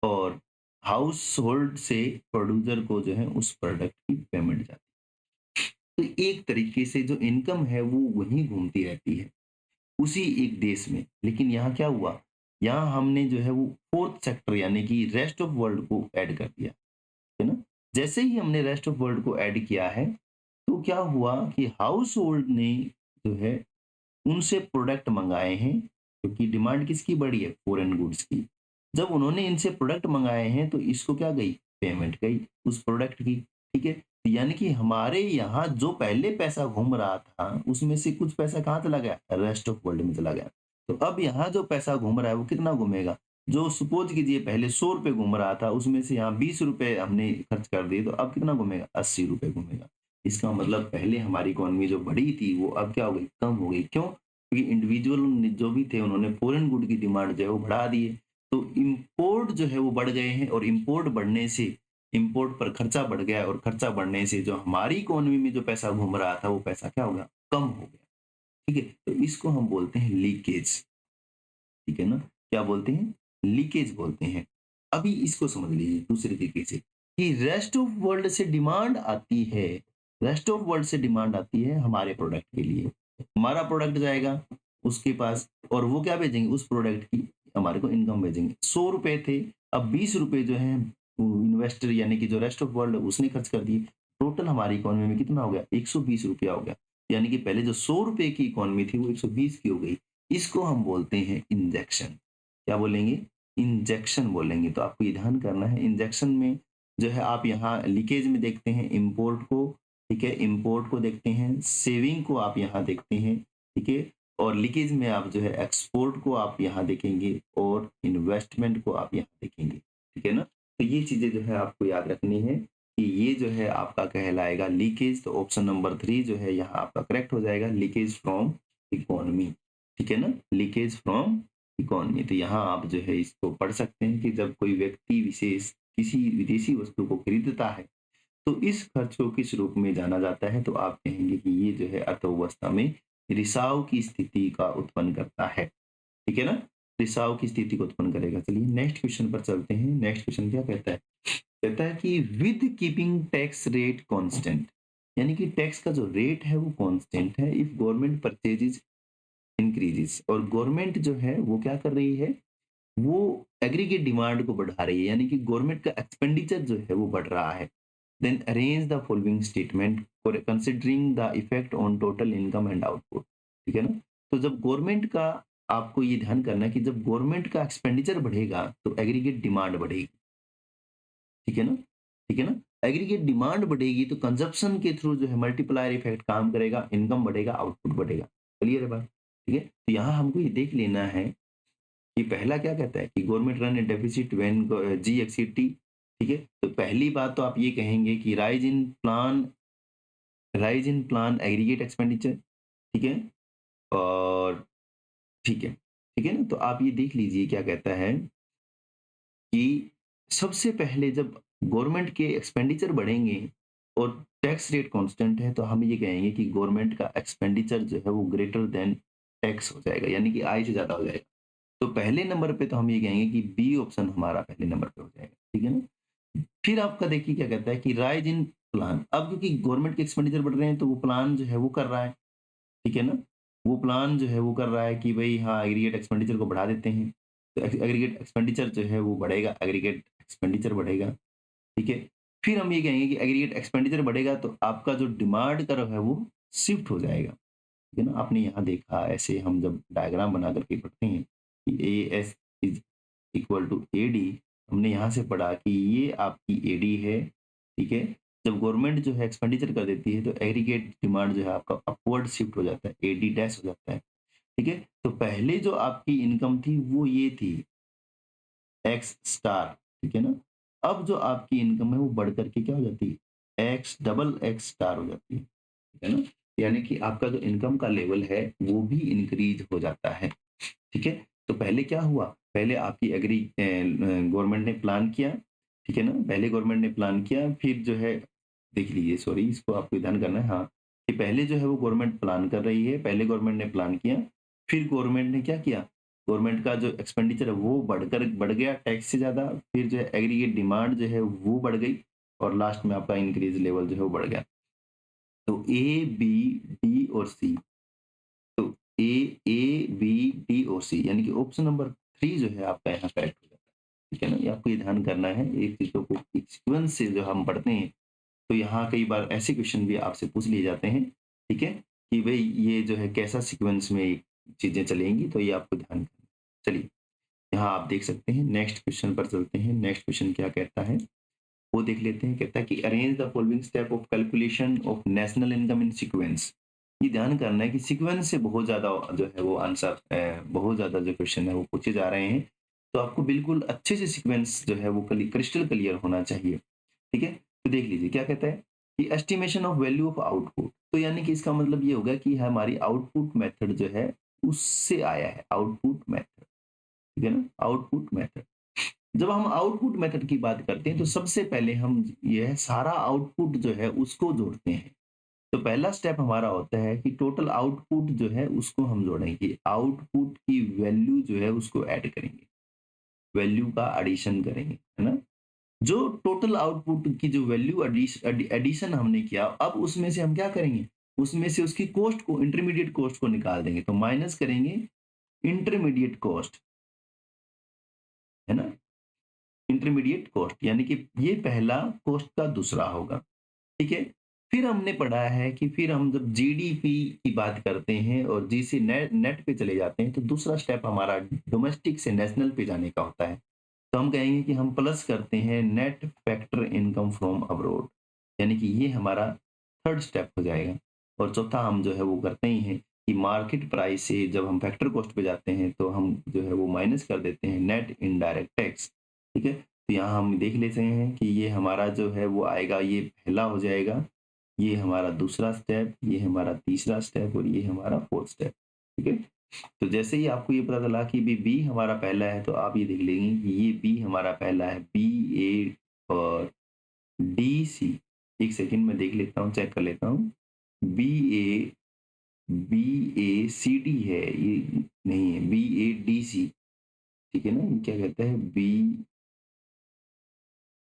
और हाउस होल्ड से प्रोड्यूसर को जो है उस प्रोडक्ट की पेमेंट जाती है। तो एक तरीके से जो इनकम है वो वहीं घूमती रहती है, उसी एक देश में। लेकिन यहाँ क्या हुआ, यहाँ हमने जो है वो फोर्थ सेक्टर यानी कि रेस्ट ऑफ वर्ल्ड को ऐड कर दिया, है ना? जैसे ही हमने रेस्ट ऑफ वर्ल्ड को ऐड किया है, तो क्या हुआ कि हाउस होल्ड ने जो है उनसे प्रोडक्ट मंगाए हैं, क्योंकि डिमांड किसकी बढ़ी है, फॉरेन गुड्स की। जब उन्होंने इनसे प्रोडक्ट मंगाए हैं तो इसको क्या गई, पेमेंट गई उस प्रोडक्ट की, ठीक है। यानी कि हमारे यहाँ जो पहले पैसा घूम रहा था उसमें से कुछ पैसा कहाँ चला गया, रेस्ट ऑफ वर्ल्ड में चला गया। तो अब यहाँ जो पैसा घूम रहा है वो कितना घूमेगा, जो सपोज कीजिए पहले 100 रुपए घूम रहा था, उसमें से यहाँ 20 रुपए हमने खर्च कर दिए, तो अब कितना घूमेगा, 80 रुपए घूमेगा। इसका मतलब पहले हमारी इकोनॉमी जो बढ़ी थी वो अब क्या हो गई, कम हो गई। क्यों? क्योंकि इंडिविजुअल जो भी थे उन्होंने फॉरेन गुड की डिमांड जो है वो बढ़ा दी है। तो इंपोर्ट जो है वो बढ़ गए हैं, और इंपोर्ट बढ़ने से इंपोर्ट पर खर्चा बढ़ गया, और खर्चा बढ़ने से जो हमारी इकोनॉमी में जो पैसा घूम रहा था वो पैसा क्या हो गया, कम हो गया। ठीक है, तो इसको हम बोलते हैं लीकेज, ठीक है ना। क्या बोलते हैं, लीकेज बोलते हैं। अभी इसको समझ लीजिए दूसरे तरीके से कि रेस्ट ऑफ वर्ल्ड से डिमांड आती है, रेस्ट ऑफ वर्ल्ड से डिमांड आती है हमारे प्रोडक्ट के लिए। हमारा प्रोडक्ट जाएगा उसके पास, और वो क्या भेजेंगे, उस प्रोडक्ट की हमारे को इनकम भेजेंगे। 100 रुपए थे, अब 20 रुपए जो है इन्वेस्टर यानी कि जो रेस्ट ऑफ वर्ल्ड उसने खर्च कर दिए। टोटल हमारी इकोनॉमी में कितना हो गया, 120 रुपया हो गया। यानी कि पहले जो 100 रुपए की इकोनॉमी थी वो 120 की हो गई। इसको हम बोलते हैं इंजेक्शन। क्या बोलेंगे? इंजेक्शन बोलेंगे। तो आपको ये ध्यान करना है, इंजेक्शन में जो है आप यहाँ लीकेज में देखते हैं इम्पोर्ट को, ठीक है? इम्पोर्ट को देखते हैं, सेविंग को आप यहाँ देखते हैं, ठीक है? और लीकेज में आप जो है एक्सपोर्ट को आप यहाँ देखेंगे और इन्वेस्टमेंट को आप यहाँ देखेंगे, ठीक है ना? तो ये चीज़ें जो है आपको याद रखनी है कि ये जो है आपका कहलाएगा लीकेज। तो ऑप्शन नंबर 3 जो है यहाँ आपका करेक्ट हो जाएगा, लीकेज फ्रॉम इकोनॉमी, ठीक है ना? Leakage from economy. तो यहाँ आप जो है इसको पढ़ सकते हैं कि जब कोई व्यक्ति विशेष किसी विदेशी वस्तु को खरीदता है तो इस खर्च को किस रूप में जाना जाता है? तो आप कहेंगे कि ये जो है अर्थव्यवस्था में रिसाव की स्थिति का उत्पन्न करता है, ठीक है ना? रिसाव की स्थिति को उत्पन्न करेगा। चलिए नेक्स्ट क्वेश्चन पर चलते हैं। नेक्स्ट क्वेश्चन क्या कहता है? कहता है कि with keeping tax rate constant, यानी कि टैक्स का जो रेट है वो कांस्टेंट है इफ गवर्नमेंट परचेजेस इंक्रीजेस, और गवर्नमेंट जो है वो क्या कर रही है? वो एग्रीगेट डिमांड को बढ़ा रही है, यानी कि गवर्नमेंट का एक्सपेंडिचर जो है वो बढ़ रहा है। Then arrange the following statement for considering the effect on total income and output, ठीक है ना? तो जब गवर्नमेंट का, आपको ये ध्यान करना है कि जब गवर्नमेंट का एक्सपेंडिचर बढ़ेगा तो एग्रीगेट डिमांड बढ़ेगी, ठीक है ना? ठीक है ना? एग्रीगेट डिमांड बढ़ेगी तो कंजप्शन के थ्रू जो है मल्टीप्लायर इफेक्ट काम करेगा, इनकम बढ़ेगा, आउटपुट बढ़ेगा। क्लियर है बात? ठीक है? तो यहाँ हमको ये देख लेना है कि पहला क्या कहता है कि government run a deficit when G exceed T, ठीक है? तो पहली बात तो आप ये कहेंगे कि rise in plan aggregate expenditure, ठीक है? और ठीक है ना? तो आप ये देख लीजिए क्या कहता है कि सबसे पहले जब गवर्नमेंट के एक्सपेंडिचर बढ़ेंगे और टैक्स रेट कांस्टेंट है तो हम ये कहेंगे कि गवर्नमेंट का एक्सपेंडिचर जो है वो ग्रेटर देन टैक्स हो जाएगा, यानी कि आय से ज्यादा हो जाएगा। तो पहले नंबर पे तो हम ये कहेंगे कि बी ऑप्शन हमारा पहले नंबर पे हो जाएगा, ठीक है ना? फिर आपका देखिए क्या कहता है कि राइज इन प्लान, अब क्योंकि गवर्नमेंट के एक्सपेंडिचर बढ़ रहे हैं तो वो प्लान जो है वो कर रहा है, ठीक है ना? वो प्लान जो है वो कर रहा है कि भई हाँ, एग्रीगेट एक्सपेंडिचर को बढ़ा देते हैं। तो एग्रीगेट एक्सपेंडिचर जो है वो बढ़ेगा, एग्रीगेट एक्सपेंडिचर बढ़ेगा, ठीक है? फिर हम ये कहेंगे कि एग्रीगेट एक्सपेंडिचर बढ़ेगा तो आपका जो डिमांड कर्व है वो शिफ्ट हो जाएगा, ठीक है ना? आपने यहाँ देखा ऐसे हम जब डायग्राम बना करके पढ़ते हैं कि AS is equal to AD, हमने यहाँ से पढ़ा कि ये आपकी एडी है, ठीक है? जब गवर्नमेंट जो है एक्सपेंडिचर कर देती है तो एग्रीगेट डिमांड जो है आपका अपवर्ड शिफ्ट हो जाता है, एडी डैश हो जाता है, ठीक है? तो पहले जो आपकी इनकम थी वो ये थी एक्स स्टार, ठीक है ना? अब जो आपकी इनकम है वो बढ़ करके क्या हो जाती है? एक्स डबल एक्स स्टार हो जाती है ना? यानी कि आपका जो इनकम का लेवल है वो भी इंक्रीज हो जाता है, ठीक है? तो पहले क्या हुआ? पहले आपकी गवर्नमेंट ने प्लान किया, ठीक है ना? पहले गवर्नमेंट ने प्लान किया, फिर जो है देख लीजिए, सॉरी इसको आपको ध्यान करना है, हाँ, कि पहले जो है वो गवर्नमेंट प्लान कर रही है, पहले गवर्नमेंट ने प्लान किया, फिर गवर्नमेंट ने क्या किया? गवर्नमेंट का जो एक्सपेंडिचर है वो बढ़ गया टैक्स से ज़्यादा, फिर जो है एग्रीगेट डिमांड जो है वो बढ़ गई और लास्ट में आपका इंक्रीज लेवल जो है वो बढ़ गया। तो ए, बी, डी और सी, तो बी, डी और सी, यानी कि ऑप्शन नंबर 3 जो है आपका यहाँ करेक्ट हो जाता है। ठीक है ना? ये आपको ये ध्यान करना है, एक चीज़ों को एक सीक्वेंस से जो हम पढ़ते हैं, तो यहाँ कई बार ऐसे क्वेश्चन भी आपसे पूछ लिए जाते हैं, ठीक है? कि भई ये जो है कैसा सीक्वेंस में चीज़ें चलेंगी, तो ये आपको ध्यान करना है। चलिए, यहाँ आप देख सकते हैं, नेक्स्ट क्वेश्चन पर चलते हैं। नेक्स्ट क्वेश्चन क्या कहता है, वो देख लेते हैं। कहता है कि arrange the following step of calculation of national income in sequence. ये ध्यान करना है कि सीक्वेंस से बहुत ज़्यादा जो है वो आंसर बहुत ज़्यादा जो क्वेश्चन है वो पूछे जा रहे हैं। तो आपको बिल्कुल अच्छे से सीक्वेंस जो है वो क्रिस्टल क्लियर होना चाहिए, ठीक है? तो देख लीजिए क्या कहता है कि estimation of value of output. तो यानी कि इसका मतलब ये होगा कि हमारी आउटपुट मेथड जो है उससे आया है, आउटपुट मेथड, ठीक है ना? Output method. जब हम आउटपुट मेथड की बात करते हैं तो सबसे पहले हम यह सारा आउटपुट जो है उसको जोड़ते हैं। तो पहला स्टेप हमारा होता है कि टोटल आउटपुट जो है उसको हम जोड़ेंगे, आउटपुट की वैल्यू जो है उसको ऐड करेंगे, वैल्यू का एडिशन करेंगे, है ना? जो टोटल आउटपुट की जो वैल्यू एडिशन हमने किया, अब उसमें से हम क्या करेंगे? उसमें से उसकी कॉस्ट को, इंटरमीडिएट कॉस्ट को निकाल देंगे, तो माइनस करेंगे इंटरमीडिएट कॉस्ट, है ना? इंटरमीडिएट कॉस्ट, यानी कि ये पहला कॉस्ट का दूसरा होगा, ठीक है? फिर हमने पढ़ा है कि फिर हम जब जीडीपी की बात करते हैं और जी से नेट नेट पे चले जाते हैं, तो दूसरा स्टेप हमारा डोमेस्टिक से नेशनल पे जाने का होता है। तो हम कहेंगे कि हम प्लस करते हैं net factor income from abroad, यानी कि ये हमारा थर्ड स्टेप हो जाएगा। और चौथा हम जो है वो करते ही हैं कि मार्केट प्राइस से जब हम फैक्टर कॉस्ट पे जाते हैं, तो हम जो है वो माइनस कर देते हैं नेट इनडायरेक्ट टैक्स। ठीक है? तो यहाँ हम देख लेते हैं कि ये हमारा जो है वो आएगा, ये पहला हो जाएगा, ये हमारा दूसरा स्टेप, ये हमारा तीसरा स्टेप और ये हमारा फोर्थ स्टेप। ठीक है? तो जैसे ही आपको ये पता चला कि बी हमारा पहला है, तो आप ये देख लेंगे कि ये बी हमारा पहला है, बी ए और डी सी। एक सेकंड में देख लेता हूँ, चेक कर लेता हूँ। B A B A C D है, ये नहीं है, बी ए डी सी। ठीक है ना? ये क्या कहता है, बी,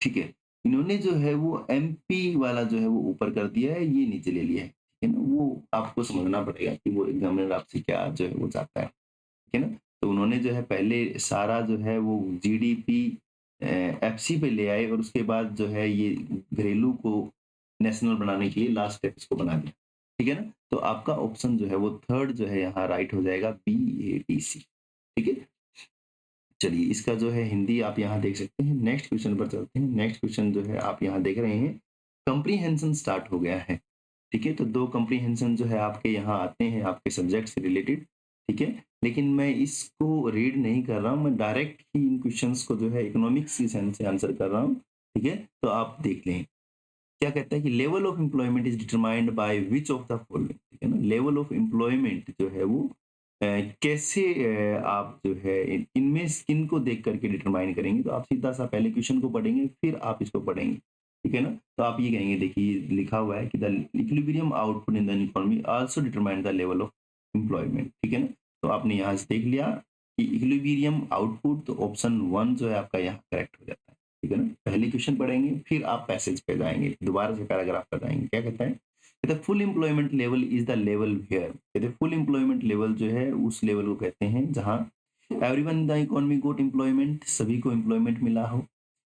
ठीक है। इन्होंने जो है वो एमपी वाला जो है वो ऊपर कर दिया है, ये नीचे ले लिया है। ठीक है ना? वो आपको समझना पड़ेगा कि वो एग्जामिनर आपसे क्या जो है वो चाहता है। ठीक है ना? तो उन्होंने जो है पहले सारा जो है वो जीडीपी एफसी पे ले आए और उसके बाद जो है ये घरेलू को नेशनल बनाने के लिए लास्ट स्टेप इसको बना दिया। ठीक है ना? तो आपका ऑप्शन जो है वो थर्ड जो है यहाँ राइट हो जाएगा, बीएडीसी। ठीक है? चलिए, इसका जो है हिंदी आप यहाँ देख सकते हैं। नेक्स्ट क्वेश्चन पर चलते हैं। नेक्स्ट क्वेश्चन जो है आप यहाँ देख रहे हैं, कंप्रीहेंशन स्टार्ट हो गया है। ठीक है? तो 2 कंप्रीहेंशन जो है आपके यहाँ आते हैं आपके सब्जेक्ट से रिलेटेड। ठीक है? लेकिन मैं इसको रीड नहीं कर रहा हूँ, मैं डायरेक्ट ही इन क्वेश्चंस को जो है इकोनॉमिक्स की सेंस से आंसर कर रहा हूँ। ठीक है? तो आप देख लें। क्या कहता है कि level of employment is determined by which of the following. ठीक है ना? लेवल ऑफ एम्प्लॉयमेंट जो है वो कैसे आप जो है इनमें किन को देख करके डिटरमाइन करेंगे। तो आप सीधा सा पहले क्वेश्चन को पढ़ेंगे, फिर आप इसको पढ़ेंगे। ठीक है ना? तो आप ये कहेंगे, देखिए लिखा हुआ है कि the equilibrium output in the economy also determine the level of employment. ठीक है ना? तो आपने यहाँ से देख लिया कि इक्विलिब्रियम आउटपुट, तो ऑप्शन 1 जो है आपका यहाँ करेक्ट हो जाता है। ठीक है ना? पहले क्वेश्चन पढ़ेंगे, फिर आप पैसेज पे जाएंगे, दोबारा से पैराग्राफ पर जाएंगे। क्या कहता है, कहते हैं full employment level is the level where. कहते हैं फुल एम्प्लॉयमेंट लेवल जो है उस लेवल को कहते हैं जहां everyone in the economy got employment, सभी को एम्प्लॉयमेंट मिला हो।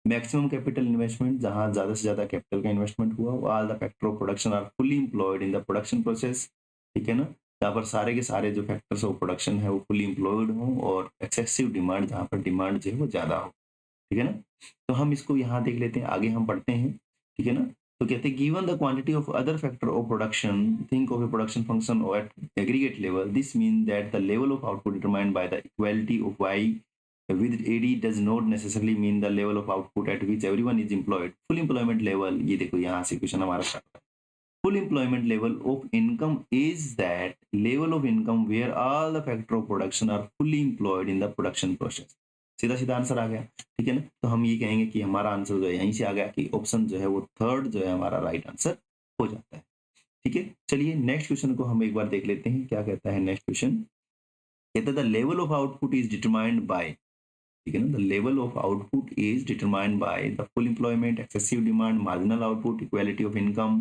मैक्सिमम कैपिटल इन्वेस्टमेंट, जहां ज्यादा से ज्यादा कैपिटल का इन्वेस्टमेंट हुआ हो। All the factor of production are fully employed in the production process. ठीक है ना? जहाँ पर सारे के सारे जो फैक्टर्स ऑफ प्रोडक्शन है वो फुली एम्प्लॉयड हो, और एक्सेसिव डिमांड, जहाँ पर डिमांड जो है वो ज्यादा हो। ठीक है ना? तो हम इसको यहाँ देख लेते हैं, आगे हम पढ़ते हैं। ठीक है ना? तो कहते हैं given the quantity of other factor of production, think of a production function और at aggregate level, this mean that the level of output determined by the equality of Y with AD does not necessarily mean the level of output at which everyone is employed. Full employment level, ये देखो यहाँ से question हमारा start है। Full employment level of income is that level of income where all the factor of production are fully employed in the production process. सीधा सीधा answer आ गया। ठीक है ना? तो हम ये कहेंगे कि हमारा आंसर जो है यहीं से आ गया कि ऑप्शन जो है वो थर्ड जो है हमारा राइट आंसर हो जाता है। ठीक है? चलिए नेक्स्ट क्वेश्चन को हम एक बार देख लेते हैं। क्या कहता है नेक्स्ट क्वेश्चन, कहता है the level of output is determined by. ठीक है ना? The level of output is determined by the full employment, excessive demand, marginal output, equality of income.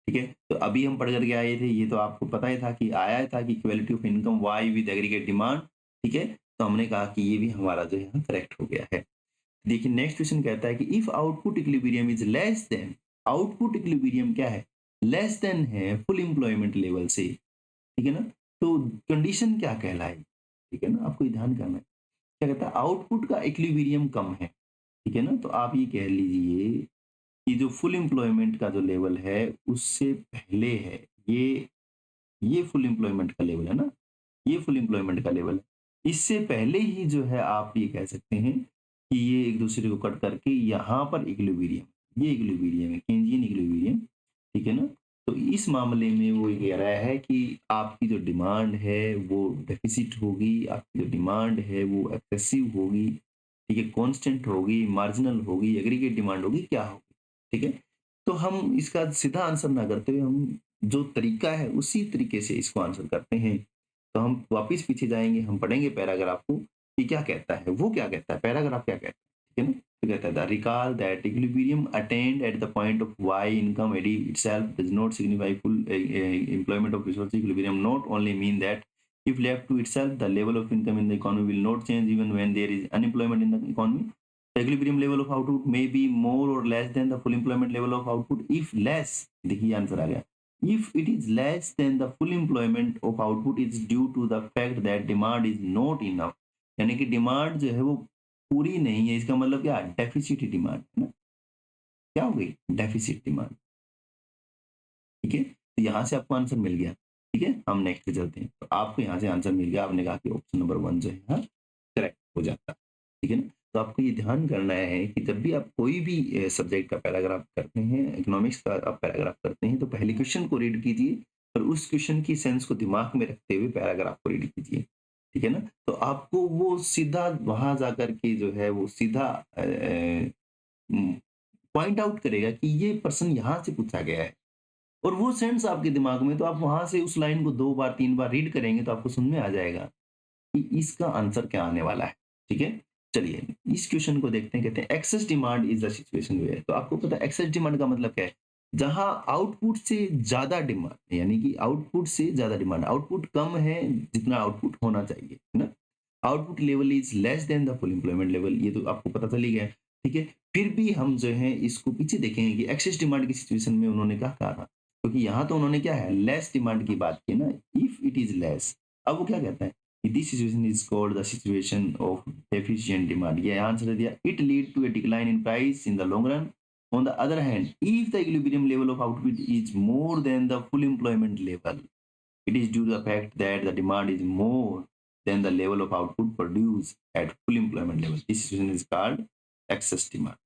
ठीक है? तो अभी हम पढ़ करके आए थे, ये तो आपको पता ही था कि आया था कि equality of income Y with aggregate demand. ठीक है? तो हमने कहा कि ये भी हमारा जो है करेक्ट हो गया है। देखिए नेक्स्ट क्वेश्चन कहता है कि if output equilibrium is less then, output equilibrium क्या है, लेस देन है फुल एम्प्लॉयमेंट लेवल से। ठीक है ना? तो कंडीशन क्या कहलाएगी। ठीक है ना? आपको ये ध्यान करना है। क्या कहता है, आउटपुट का इक्विलिब्रियम कम है। ठीक है ना? तो आप ये कह लीजिए कि जो फुल एम्प्लॉयमेंट का जो लेवल है उससे पहले है, ये फुल एम्प्लॉयमेंट का लेवल है ना, ये फुल एम्प्लॉयमेंट का लेवल है। इससे पहले ही जो है आप ये कह सकते हैं कि ये एक दूसरे को कट करके यहाँ पर इक्विलिब्रियम, ये इक्विलिब्रियम है, केंजियन इक्विलिब्रियम। ठीक है ना? तो इस मामले में वो ये कह रहा है कि आपकी जो डिमांड है वो डेफिसिट होगी, आपकी जो डिमांड है वो एक्सेसिव होगी। ठीक है? कांस्टेंट होगी, मार्जिनल होगी, एग्रीगेट डिमांड होगी, क्या होगी। ठीक है? तो हम इसका सीधा आंसर ना करते हुए हम जो तरीका है उसी तरीके से इसको आंसर करते हैं। तो हम वापस पीछे जाएंगे, हम पढ़ेंगे पैराग्राफ को कि क्या कहता है, वो क्या कहता है, पैराग्राफ क्या कहता है। ठीक है ना? तो कहता है the recall that equilibrium attained at the point of Y income AD itself does not signify full employment of resource. Equilibrium not only mean that if left to itself the level of income in the economy will not change even when there is unemployment in the economy. The equilibrium level of output may be more or less than the full employment level of output. If less, देखिए answer आ गया, if it is less than the full employment of output is due to the fact that demand is not enough, यानी कि demand जो है वो पूरी नहीं है, इसका मतलब क्या, डेफिसिट डिमांड है ना, क्या हो गई, डेफिसिट डिमांड। ठीक है, तो यहाँ से आपको आंसर मिल गया। ठीक है, हम नेक्स्ट पे चलते हैं। तो आपको यहाँ से आंसर मिल गया, आपने कहा कि ऑप्शन नंबर 1 जो है हाँ करेक्ट हो जाता। ठीक है ना, तो आपको ये ध्यान करना है कि जब भी आप कोई भी सब्जेक्ट का पैराग्राफ करते हैं, इकोनॉमिक्स का आप पैराग्राफ करते हैं, तो पहले क्वेश्चन को रीड कीजिए और उस क्वेश्चन की सेंस को दिमाग में रखते हुए पैराग्राफ को रीड कीजिए। ठीक है ना, तो आपको वो सीधा वहां जाकर के जो है वो सीधा पॉइंट आउट करेगा कि ये प्रश्न यहाँ से पूछा गया है, और वो सेंस आपके दिमाग में, तो आप वहां से उस लाइन को 2 बार 3 बार रीड करेंगे तो आपको समझ में आ जाएगा कि इसका आंसर क्या आने वाला है। ठीक है, चलिए इस क्वेश्चन को देखते हैं। कहते हैं excess demand is the situation where, तो आपको पता है एक्सेस डिमांड का मतलब क्या है, जहां आउटपुट से ज्यादा डिमांड, यानी कि आउटपुट से ज्यादा डिमांड, आउटपुट कम है जितना आउटपुट होना चाहिए, है ना, output level is less than the full employment level, ये तो आपको पता चल ही गया। ठीक है, फिर भी हम जो है इसको पीछे देखेंगे कि एक्सेस डिमांड की सिचुएशन में उन्होंने क्या कहा था, क्योंकि यहाँ तो उन्होंने क्या है, लेस डिमांड की बात की ना, इफ इट इज लेस। अब वो क्या कहता है, this situation is called the situation of deficient demand, ये आंसर दिया, it lead to a decline in price in the long run. On the other hand, if the equilibrium level of output is more than the full employment level, it is due to the fact that the demand is more than the level of output produced at full employment level. This situation is called excess demand.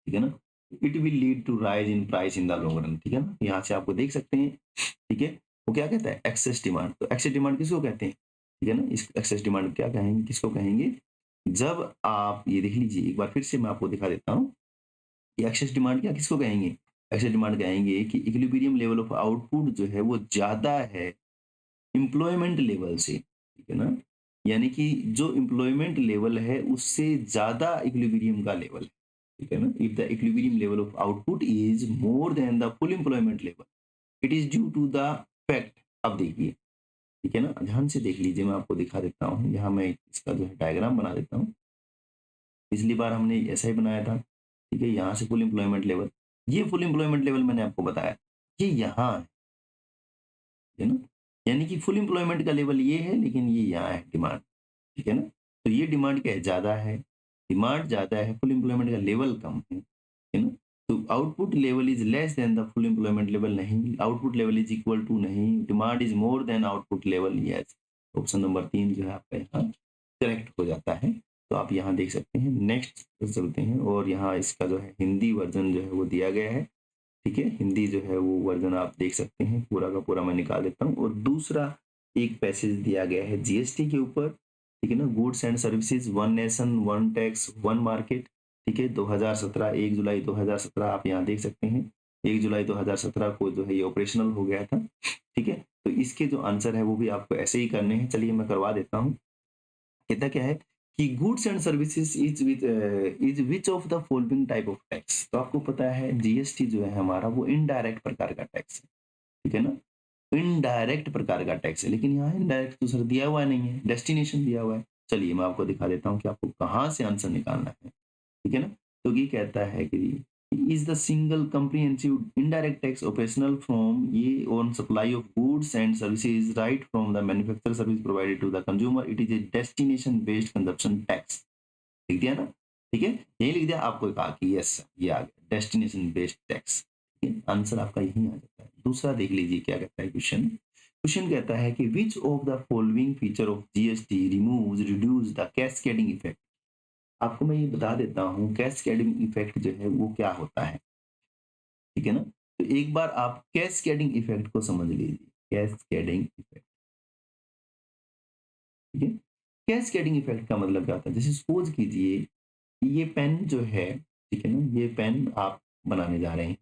ठीक है ना, it will lead to rise in price in the long run. ठीक है ना, यहाँ से आपको देख सकते हैं। ठीक है, वो क्या कहता है, एक्सेस डिमांड। तो एक्सेस डिमांड किसको कहते हैं, ठीक है ना, इस एक्सेस डिमांड क्या कहेंगे, किसको कहेंगे, जब आप ये देख लीजिए एक बार फिर से मैं आपको दिखा देता हूँ कि एक्सेस डिमांड क्या किसको कहेंगे, एक्सेस डिमांड कहेंगे कि इक्विलिब्रियम लेवल ऑफ आउटपुट जो है वो ज्यादा है एम्प्लॉयमेंट लेवल से। ठीक है ना, यानी कि जो एम्प्लॉयमेंट लेवल है उससे ज्यादा इक्विलिब्रियम का लेवल है। ठीक है ना, if the equilibrium level of output is more than the full employment level, it is due to the fact. अब देखिए, ठीक है ना, ध्यान से देख लीजिए, मैं आपको दिखा देता हूँ, यहाँ मैं इसका जो है डायग्राम बना देता हूँ। पिछली बार हमने ऐसा ही बनाया था। ठीक है, यहाँ से फुल एम्प्लॉयमेंट लेवल, ये फुल एम्प्लॉयमेंट लेवल मैंने आपको बताया, ये यहाँ है ना, यानी कि फुल एम्प्लॉयमेंट का लेवल ये है, लेकिन ये यहाँ है डिमांड। ठीक है ना, तो ये डिमांड क्या है, ज्यादा है, डिमांड ज्यादा है, फुल एम्प्लॉयमेंट का लेवल कम है ना, तो output level is less than the full employment level, नहीं, output level is equal to, नहीं, demand is more than output level, yes, option number 3 जो है आपका यहाँ करेक्ट हो जाता है। तो आप यहाँ देख सकते हैं, नेक्स्ट चलते हैं, और यहाँ इसका जो है हिंदी वर्जन जो है वो दिया गया है। ठीक है, हिंदी जो है वो वर्जन आप देख सकते हैं, पूरा का पूरा मैं निकाल देता हूँ। और दूसरा एक पैसेज दिया गया है जीएसटी के ऊपर। ठीक है ना, goods and services, one nation one tax one market. ठीक है, 2017, 1 जुलाई 2017 आप यहाँ देख सकते हैं, 1 जुलाई 2017 को जो है ये ऑपरेशनल हो गया था। ठीक है, तो इसके जो आंसर है वो भी आपको ऐसे ही करने हैं, चलिए मैं करवा देता हूँ। कहता क्या है कि goods and services is which of the following type of tax. तो आपको पता है जीएसटी जो है हमारा वो इनडायरेक्ट प्रकार का टैक्स है। ठीक है ना, इनडायरेक्ट प्रकार का टैक्स है, लेकिन यहाँ इनडायरेक्ट तो सर दिया हुआ नहीं है, डेस्टिनेशन दिया हुआ है। चलिए मैं आपको दिखा देता हूँ कि आपको कहाँ से आंसर निकालना है। ठीक है ना, तो ये कहता है कि is the single comprehensive indirect tax operational from ये on supply of goods and services right from the manufacturer service provided to the consumer, it is a destination based consumption tax। लिख दिया ना, ठीक है, यही लिख दिया, आपको कहा कि यस ये आ गया डेस्टिनेशन बेस्ड टैक्स। ठीक है, आंसर आपका यही आ जाता है। दूसरा देख लीजिए क्या कहता है क्वेश्चन, क्वेश्चन कहता है कि विच of the following feature of GST removes reduce the cascading effect. आपको मैं ये बता देता हूँ कैस्केडिंग इफेक्ट जो है वो क्या होता है। ठीक है ना, तो एक बार आप कैस्केडिंग इफेक्ट को समझ लीजिए, कैस्केडिंग इफेक्ट। ठीक है, कैस्केडिंग इफेक्ट का मतलब क्या होता है, जैसे सपोज कीजिए कि ये पेन जो है, ठीक है ना, ये पेन आप बनाने जा रहे हैं।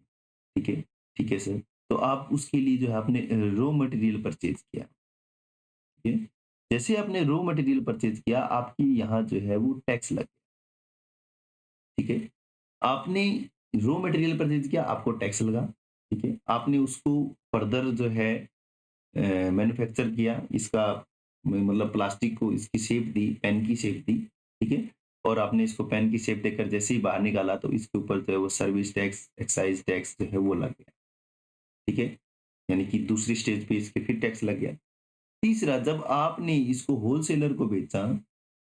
ठीक है, ठीक है सर, तो आप उसके लिए जो है आपने रॉ मटेरियल परचेज किया। ठीक है, जैसे आपने रॉ मटेरियल परचेज किया, आपकी यहाँ जो है वो टैक्स लग। ठीक है, आपने रॉ मटेरियल परचेज किया, आपको टैक्स लगा। ठीक है, आपने उसको फर्दर जो है मैन्युफैक्चर किया, इसका मतलब प्लास्टिक को इसकी शेप दी, पेन की शेप दी। ठीक है, और आपने इसको पेन की शेप देकर जैसे ही बाहर निकाला तो इसके ऊपर जो है वो सर्विस टैक्स, एक्साइज टैक्स जो है वो लग गया। ठीक है? यानी कि दूसरी स्टेज पे इसके फिर टैक्स लग गया। तीसरा, जब आपने इसको होलसेलर को बेचा,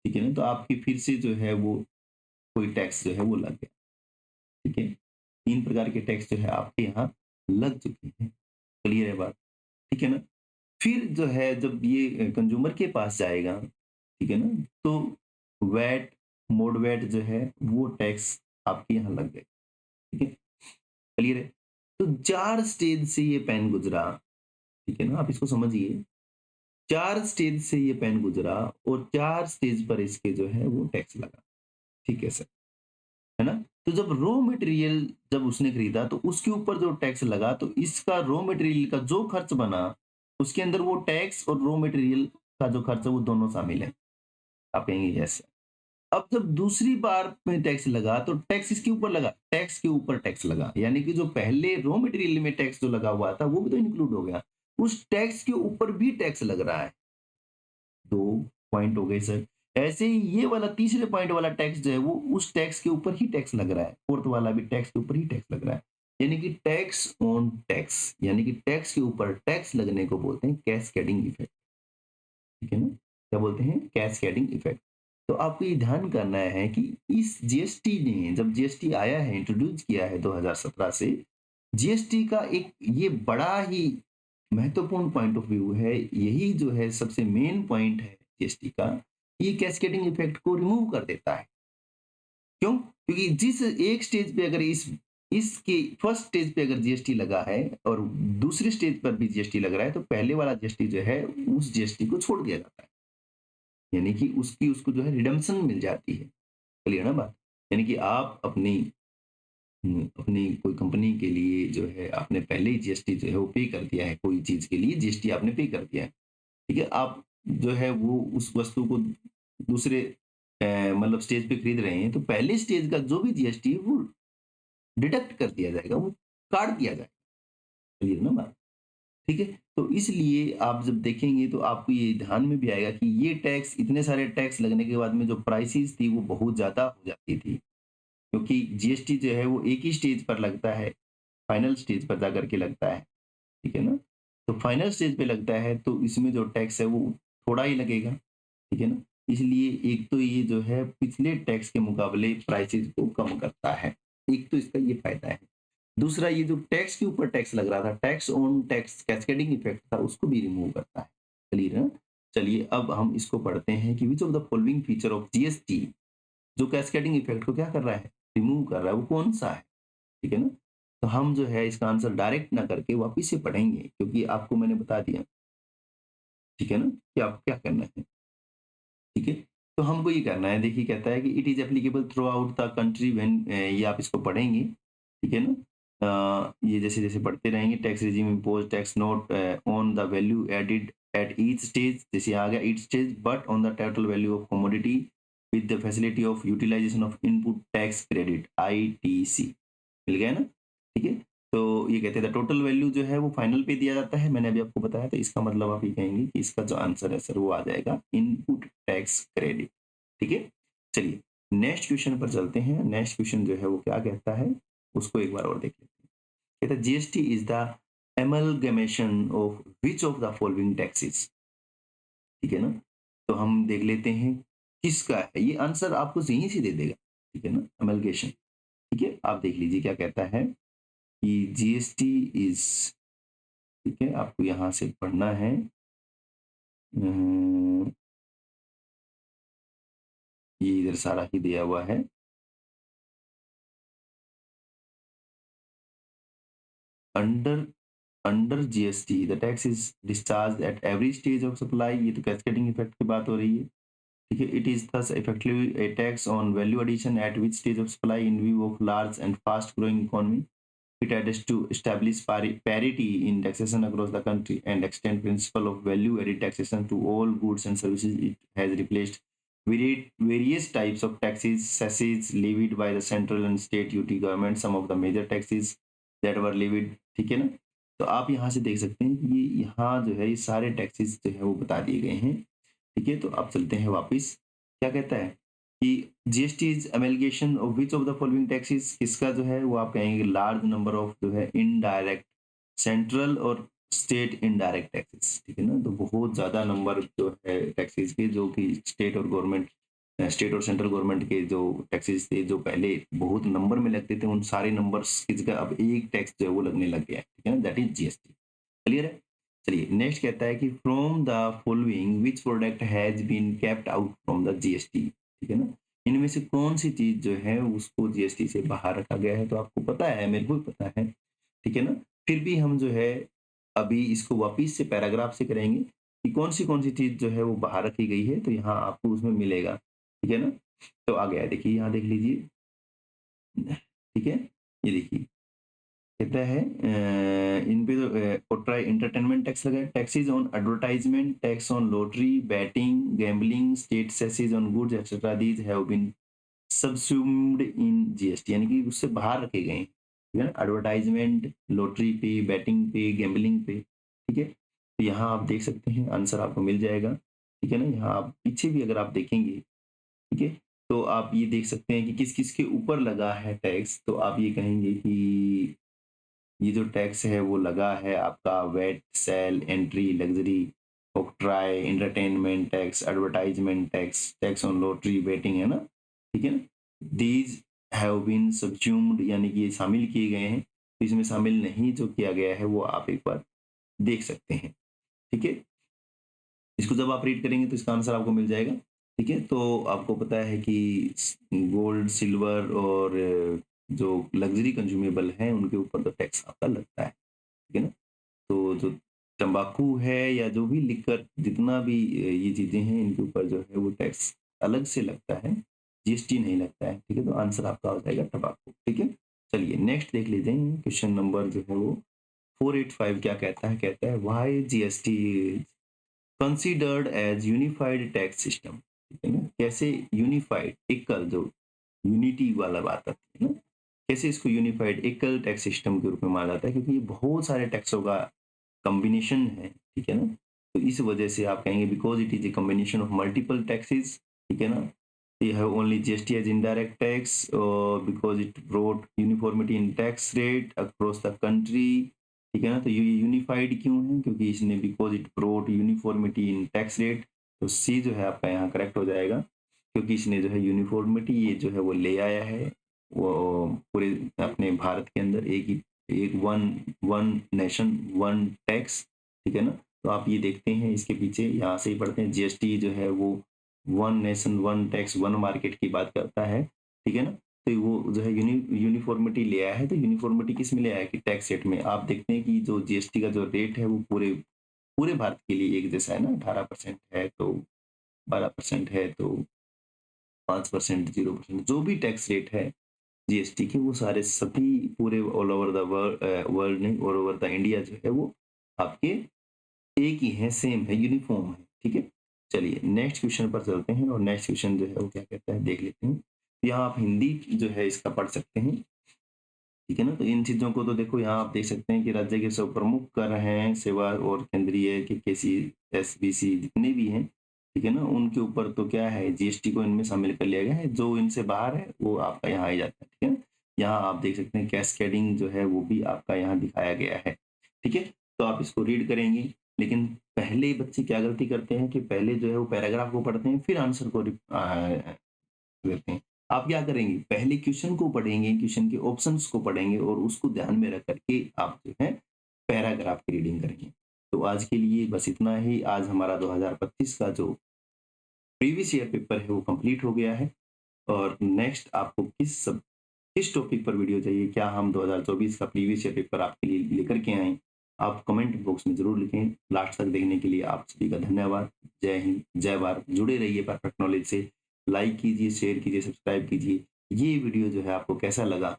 ठीक है ना? तो आपकी फिर से जो है वो कोई टैक्स जो है वो लग गया। ठीक है? 3 प्रकार के टैक्स जो है आपके यहाँ लग चुके हैं। क्लियर है बात? ठीक है ना? फिर जो है जब ये कंज्यूमर के पास जाएगा, ठीक है ना? तो वैट, मोड वैट जो है वो टैक्स आपके यहाँ लग गए। ठीक है? क्लियर है? तो 4 स्टेज से ये पेन गुज़रा, ठीक है ना? आप इसको समझिए। 4 स्टेज से ये पेन गुज़रा और 4 स्टेज पर इसके जो है वो टैक्स लगा। ठीक है सर, है ना? तो जब रॉ मटेरियल जब उसने खरीदा तो उसके ऊपर जो टैक्स लगा तो इसका रॉ मटेरियल का जो खर्च बना, उसके अंदर वो टैक्स और रॉ मटेरियल का जो खर्च है वो दोनों शामिल है। आप कहेंगे यस। अब जब दूसरी बार में टैक्स लगा तो टैक्स इसके ऊपर लगा, टैक्स के ऊपर टैक्स लगा। यानी कि जो पहले रॉ मटेरियल में टैक्स जो लगा हुआ था वो भी तो इंक्लूड हो गया। उस टैक्स के ऊपर भी टैक्स लग रहा है। 2 पॉइंट हो गए सर। ऐसे ही ये वाला तीसरे पॉइंट वाला टैक्स जो है वो उस टैक्स के ऊपर ही टैक्स लग रहा है। फोर्थ वाला भी टैक्स के ऊपर ही टैक्स लग रहा है। यानी कि टैक्स ऑन टैक्स, यानी कि टैक्स के ऊपर टैक्स लगने को बोलते हैं कैस्केडिंग इफेक्ट। ठीक है ना? क्या बोलते हैं? Cascading effect. तो आपको ये ध्यान करना है कि इस जीएसटी ने जब जीएसटी आया है, इंट्रोड्यूस किया है 2017 से, जीएसटी का एक ये बड़ा ही महत्वपूर्ण पॉइंट ऑफ व्यू है। यही जो है सबसे मेन पॉइंट है जीएसटी का। ये कैस्केडिंग इफेक्ट को रिमूव कर देता है। क्यों? क्योंकि जिस एक स्टेज पे अगर इसके फर्स्ट स्टेज पे अगर जीएसटी लगा है और दूसरे स्टेज पर भी जीएसटी लग रहा है तो पहले वाला जीएसटी जो है उस जीएसटी को छोड़ दिया जाता है। यानी कि उसको जो है रिडम्पशन मिल जाती है। क्लियर ना बात? यानी कि आप अपनी कोई कंपनी के लिए जो है आपने पहले ही जीएसटी जो है वो पे कर दिया है, कोई चीज़ के लिए जीएसटी आपने पे कर दिया है। ठीक है? आप जो है वो उस वस्तु को दूसरे मतलब स्टेज पे खरीद रहे हैं, तो पहले स्टेज का जो भी जीएसटी है वो डिडक्ट कर दिया जाएगा, वो काट दिया जाएगा। क्लियर ना बात? ठीक है? तो इसलिए आप जब देखेंगे तो आपको ये ध्यान में भी आएगा कि ये टैक्स, इतने सारे टैक्स लगने के बाद में जो प्राइसेज़ थी वो बहुत ज़्यादा हो जाती थी। क्योंकि जीएसटी जो है वो एक ही स्टेज पर लगता है, फाइनल स्टेज पर जाकर के लगता है। ठीक है ना? तो फाइनल स्टेज पे लगता है तो इसमें जो टैक्स है वो थोड़ा ही लगेगा। ठीक है ना? इसलिए एक तो ये जो है पिछले टैक्स के मुकाबले प्राइसेज़ को कम करता है। एक तो इसका ये फ़ायदा है। दूसरा, ये जो टैक्स के ऊपर टैक्स लग रहा था, tax on tax cascading effect था, उसको भी रिमूव करता है। क्लियर है ना? चलिए अब हम इसको पढ़ते हैं कि which of the following feature of GST जो कैस्केडिंग इफेक्ट को क्या कर रहा है? रिमूव कर रहा है, वो कौन-सा है? ठीक है ना? तो हम जो है इसका आंसर डायरेक्ट ना करके वापिस से पढ़ेंगे क्योंकि आपको मैंने बता दिया। ठीक है ना? कि आपको क्या करना है। ठीक है? तो हमको ये करना है, देखिए कहता है कि it is applicable through out the country when ये आप इसको पढ़ेंगे, ठीक है ना? ये जैसे-जैसे पढ़ते रहेंगे, tax regime impose tax not on the value added at each stage, जैसे आ गया each stage, but on the total value of commodity with the facility of utilization of input tax credit ITC. मिल गया ना? ठीक है? तो ये कहते हैं द टोटल वैल्यू जो है वो फाइनल पे दिया जाता है, मैंने अभी आपको बताया, तो इसका मतलब आप ये कहेंगे कि इसका जो आंसर है सर वो आ जाएगा इनपुट टैक्स क्रेडिट। ठीक है? चलिए नेक्स्ट क्वेश्चन पर चलते हैं। नेक्स्ट क्वेश्चन जो है वो क्या कहता है, उसको एक बार और देख लेते हैं। कहता है GST is the amalgamation of which of the following taxes. ठीक है ना? तो हम देख लेते हैं किसका है, ये आंसर आपको यहीं से दे देगा। ठीक है ना? एमलगेशन। ठीक है? आप देख लीजिए क्या कहता है कि जीएसटी इज, ठीक है, आपको यहाँ से पढ़ना है। ये इधर सारा ही दिया हुआ है। Under under GST the tax is discharge at every stage of supply, ये तो कैस्केडिंग इफेक्ट की बात हो रही है। ठीक है? It is thus effectively a tax on value addition at which stage of supply in view of large and fast growing economy. It aids to establish parity in taxation across the country and extend principle of value added taxation to all goods and services. It has replaced various types of taxes such as levied by the central and state UT government, some of the major taxes that were levied। ठीक है ना? तो आप यहाँ से देख सकते हैं कि ये यहाँ जो है ये सारे टैक्सेस जो है वो बता दिए गए हैं। ठीक है? तो अब चलते हैं वापिस। क्या कहता है? कि GST is amalgamation of which of the following taxes, किसका जो है वो आप कहेंगे लार्ज नंबर ऑफ जो है इनडायरेक्ट सेंट्रल और स्टेट इनडायरेक्ट टैक्सेस, ठीक है ना। तो बहुत ज्यादा नंबर जो है टैक्सेस के, जो कि स्टेट और गवर्नमेंट, स्टेट और सेंट्रल गवर्नमेंट के जो टैक्सेस थे, जो पहले बहुत नंबर में लगते थे, उन सारे नंबर्स की जगह अब एक टैक्स जो है वो लगने लग गया है, ठीक है ना, दैट इज जीएसटी। क्लियर है। चलिए नेक्स्ट कहता है कि from the following which product has been kept out from the GST, ठीक है ना। इनमें से कौन सी चीज जो है उसको जीएसटी से बाहर रखा गया है। तो आपको पता है, मेरे को भी पता है, ठीक है ना। फिर भी हम जो है अभी इसको वापिस से पैराग्राफ से करेंगे कि कौन सी चीज जो है वो बाहर रखी गई है। तो यहाँ आपको उसमें मिलेगा, ठीक है ना। तो आ गया है, देखिए यहाँ देख लीजिए, ठीक है। ये देखिए कहता है इन पे तो ट्राई एंटरटेनमेंट टैक्स लगा है, taxes on advertisement, tax on lottery, betting, gambling, state cesses on goods etcetera, these have been subsumed in GST, यानी कि उससे बाहर रखे गए हैं, ठीक है ना। एडवर्टाइजमेंट, लॉटरी पे, बैटिंग पे, गैम्बलिंग पे, ठीक है। तो यहाँ आप देख सकते हैं, आंसर आपको मिल जाएगा, ठीक है ना। यहाँ आप पीछे भी अगर आप देखेंगे, ठीक है, तो आप ये देख सकते हैं कि किस किस के ऊपर लगा है टैक्स। तो आप ये कहेंगे कि ये जो टैक्स है वो लगा है आपका VAT, sale, entry, luxury, octroi, entertainment tax, advertisement tax, tax on lottery, betting, है ना, ठीक है ना। दीज हैव बीन सबस्यूम्ड, यानी कि ये शामिल किए गए हैं। तो इसमें शामिल नहीं जो किया गया है वो आप एक बार देख सकते हैं, ठीक है। इसको जब आप रीड करेंगे तो इसका आंसर आपको मिल जाएगा, ठीक है। तो आपको पता है कि गोल्ड, सिल्वर और जो लग्जरी कंज्यूमेबल हैं उनके ऊपर तो टैक्स आपका लगता है, ठीक है ना। तो जो तंबाकू है या जो भी लिकर, जितना भी ये चीजें हैं, इनके ऊपर जो है वो टैक्स अलग से लगता है, जीएसटी नहीं लगता है, ठीक है। तो आंसर आपका हो जाएगा टंबाकू, ठीक है। चलिए नेक्स्ट देख लीजिए, क्वेश्चन नंबर जो है वो 485 क्या कहता है। कहता है why GST is considered as unified tax system, ठीक है ना। कैसे यूनिफाइड, एकल, जो यूनिटी वाला बात आती है ना, कैसे इसको यूनिफाइड एकल टैक्स सिस्टम के रूप में माना जाता है, क्योंकि ये बहुत सारे टैक्सों का कॉम्बिनेशन है, ठीक है ना। तो इस वजह से आप कहेंगे because it is a combination of multiple taxes, ठीक है ना। you have only GST as indirect tax because it brought uniformity in tax rate across the country, ठीक है ना। तो ये यूनिफाइड क्यों है, क्योंकि इसने because it brought uniformity in tax rate. तो सी जो है आपका यहाँ करेक्ट हो जाएगा, क्योंकि इसने जो है यूनिफॉर्मिटी ये जो है वो ले आया है, वो पूरे अपने भारत के अंदर एक ही, एक one one nation one tax, ठीक है ना। तो आप ये देखते हैं इसके पीछे, यहाँ से ही पढ़ते हैं, जीएसटी जो है वो one nation one tax one market की बात करता है, ठीक है ना। तो वो जो है यूनिफॉर्मिटी ले आया है। तो यूनिफॉर्मिटी किस में ले आया है कि टैक्स रेट में। आप देखते हैं कि जो जीएसटी का जो रेट है वो पूरे पूरे भारत के लिए एक जैसा है ना, 18% है तो 12% है तो 5%, 0%, जो भी टैक्स रेट है जीएसटी के, वो सारे सभी पूरे ऑल ओवर द वर्ल्ड नहीं, ऑल ओवर द इंडिया जो है वो आपके एक ही है, सेम है, यूनिफॉर्म है, ठीक है। चलिए नेक्स्ट क्वेश्चन पर चलते हैं, और नेक्स्ट क्वेश्चन जो है वो क्या कहता है देख लेते हैं। यहाँ आप हिंदी जो है इसका पढ़ सकते हैं, ठीक है ना। तो इन चीजों को तो देखो, यहाँ आप देख सकते हैं कि राज्य के सब प्रमुख कर हैं, सेवा और केंद्रीय के केसी, एसबीसी जितने भी हैं, ठीक है ना, उनके ऊपर तो क्या है जीएसटी को इनमें शामिल कर लिया गया है। जो इनसे बाहर है वो आपका यहाँ आ जाता है, ठीक है ना। यहाँ आप देख सकते हैं कैस्केडिंग जो है वो भी आपका यहाँ दिखाया गया है, ठीक है। तो आप इसको रीड करेंगे, लेकिन पहले बच्चे क्या गलती करते हैं कि पहले जो है वो पैराग्राफ को पढ़ते हैं फिर आंसर को देते हैं। आप क्या करेंगे, पहले क्वेश्चन को पढ़ेंगे, क्वेश्चन के ऑप्शंस को पढ़ेंगे और उसको ध्यान में रख करके आप जो है पैराग्राफ की रीडिंग करेंगे। तो आज के लिए बस इतना ही। आज हमारा 2025 का जो प्रीवियस ईयर पेपर है वो कंप्लीट हो गया है। और नेक्स्ट आपको किस टॉपिक पर वीडियो चाहिए, क्या हम 2024 का प्रीवियस ईयर पेपर आपके लिए लेकर के आए, आप कमेंट बॉक्स में जरूर लिखें। लास्ट तक देखने के लिए आप सभी का धन्यवाद। जय हिंद, जय भारत। जुड़े रहिए परफेक्ट नॉलेज से। लाइक कीजिए, शेयर कीजिए, सब्सक्राइब कीजिए। ये वीडियो जो है आपको कैसा लगा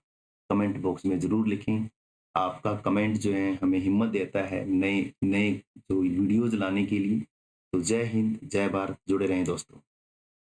कमेंट बॉक्स में जरूर लिखें। आपका कमेंट जो है हमें हिम्मत देता है नए नए जो वीडियोज लाने के लिए। तो जय हिंद, जय भारत। जुड़े रहें दोस्तों।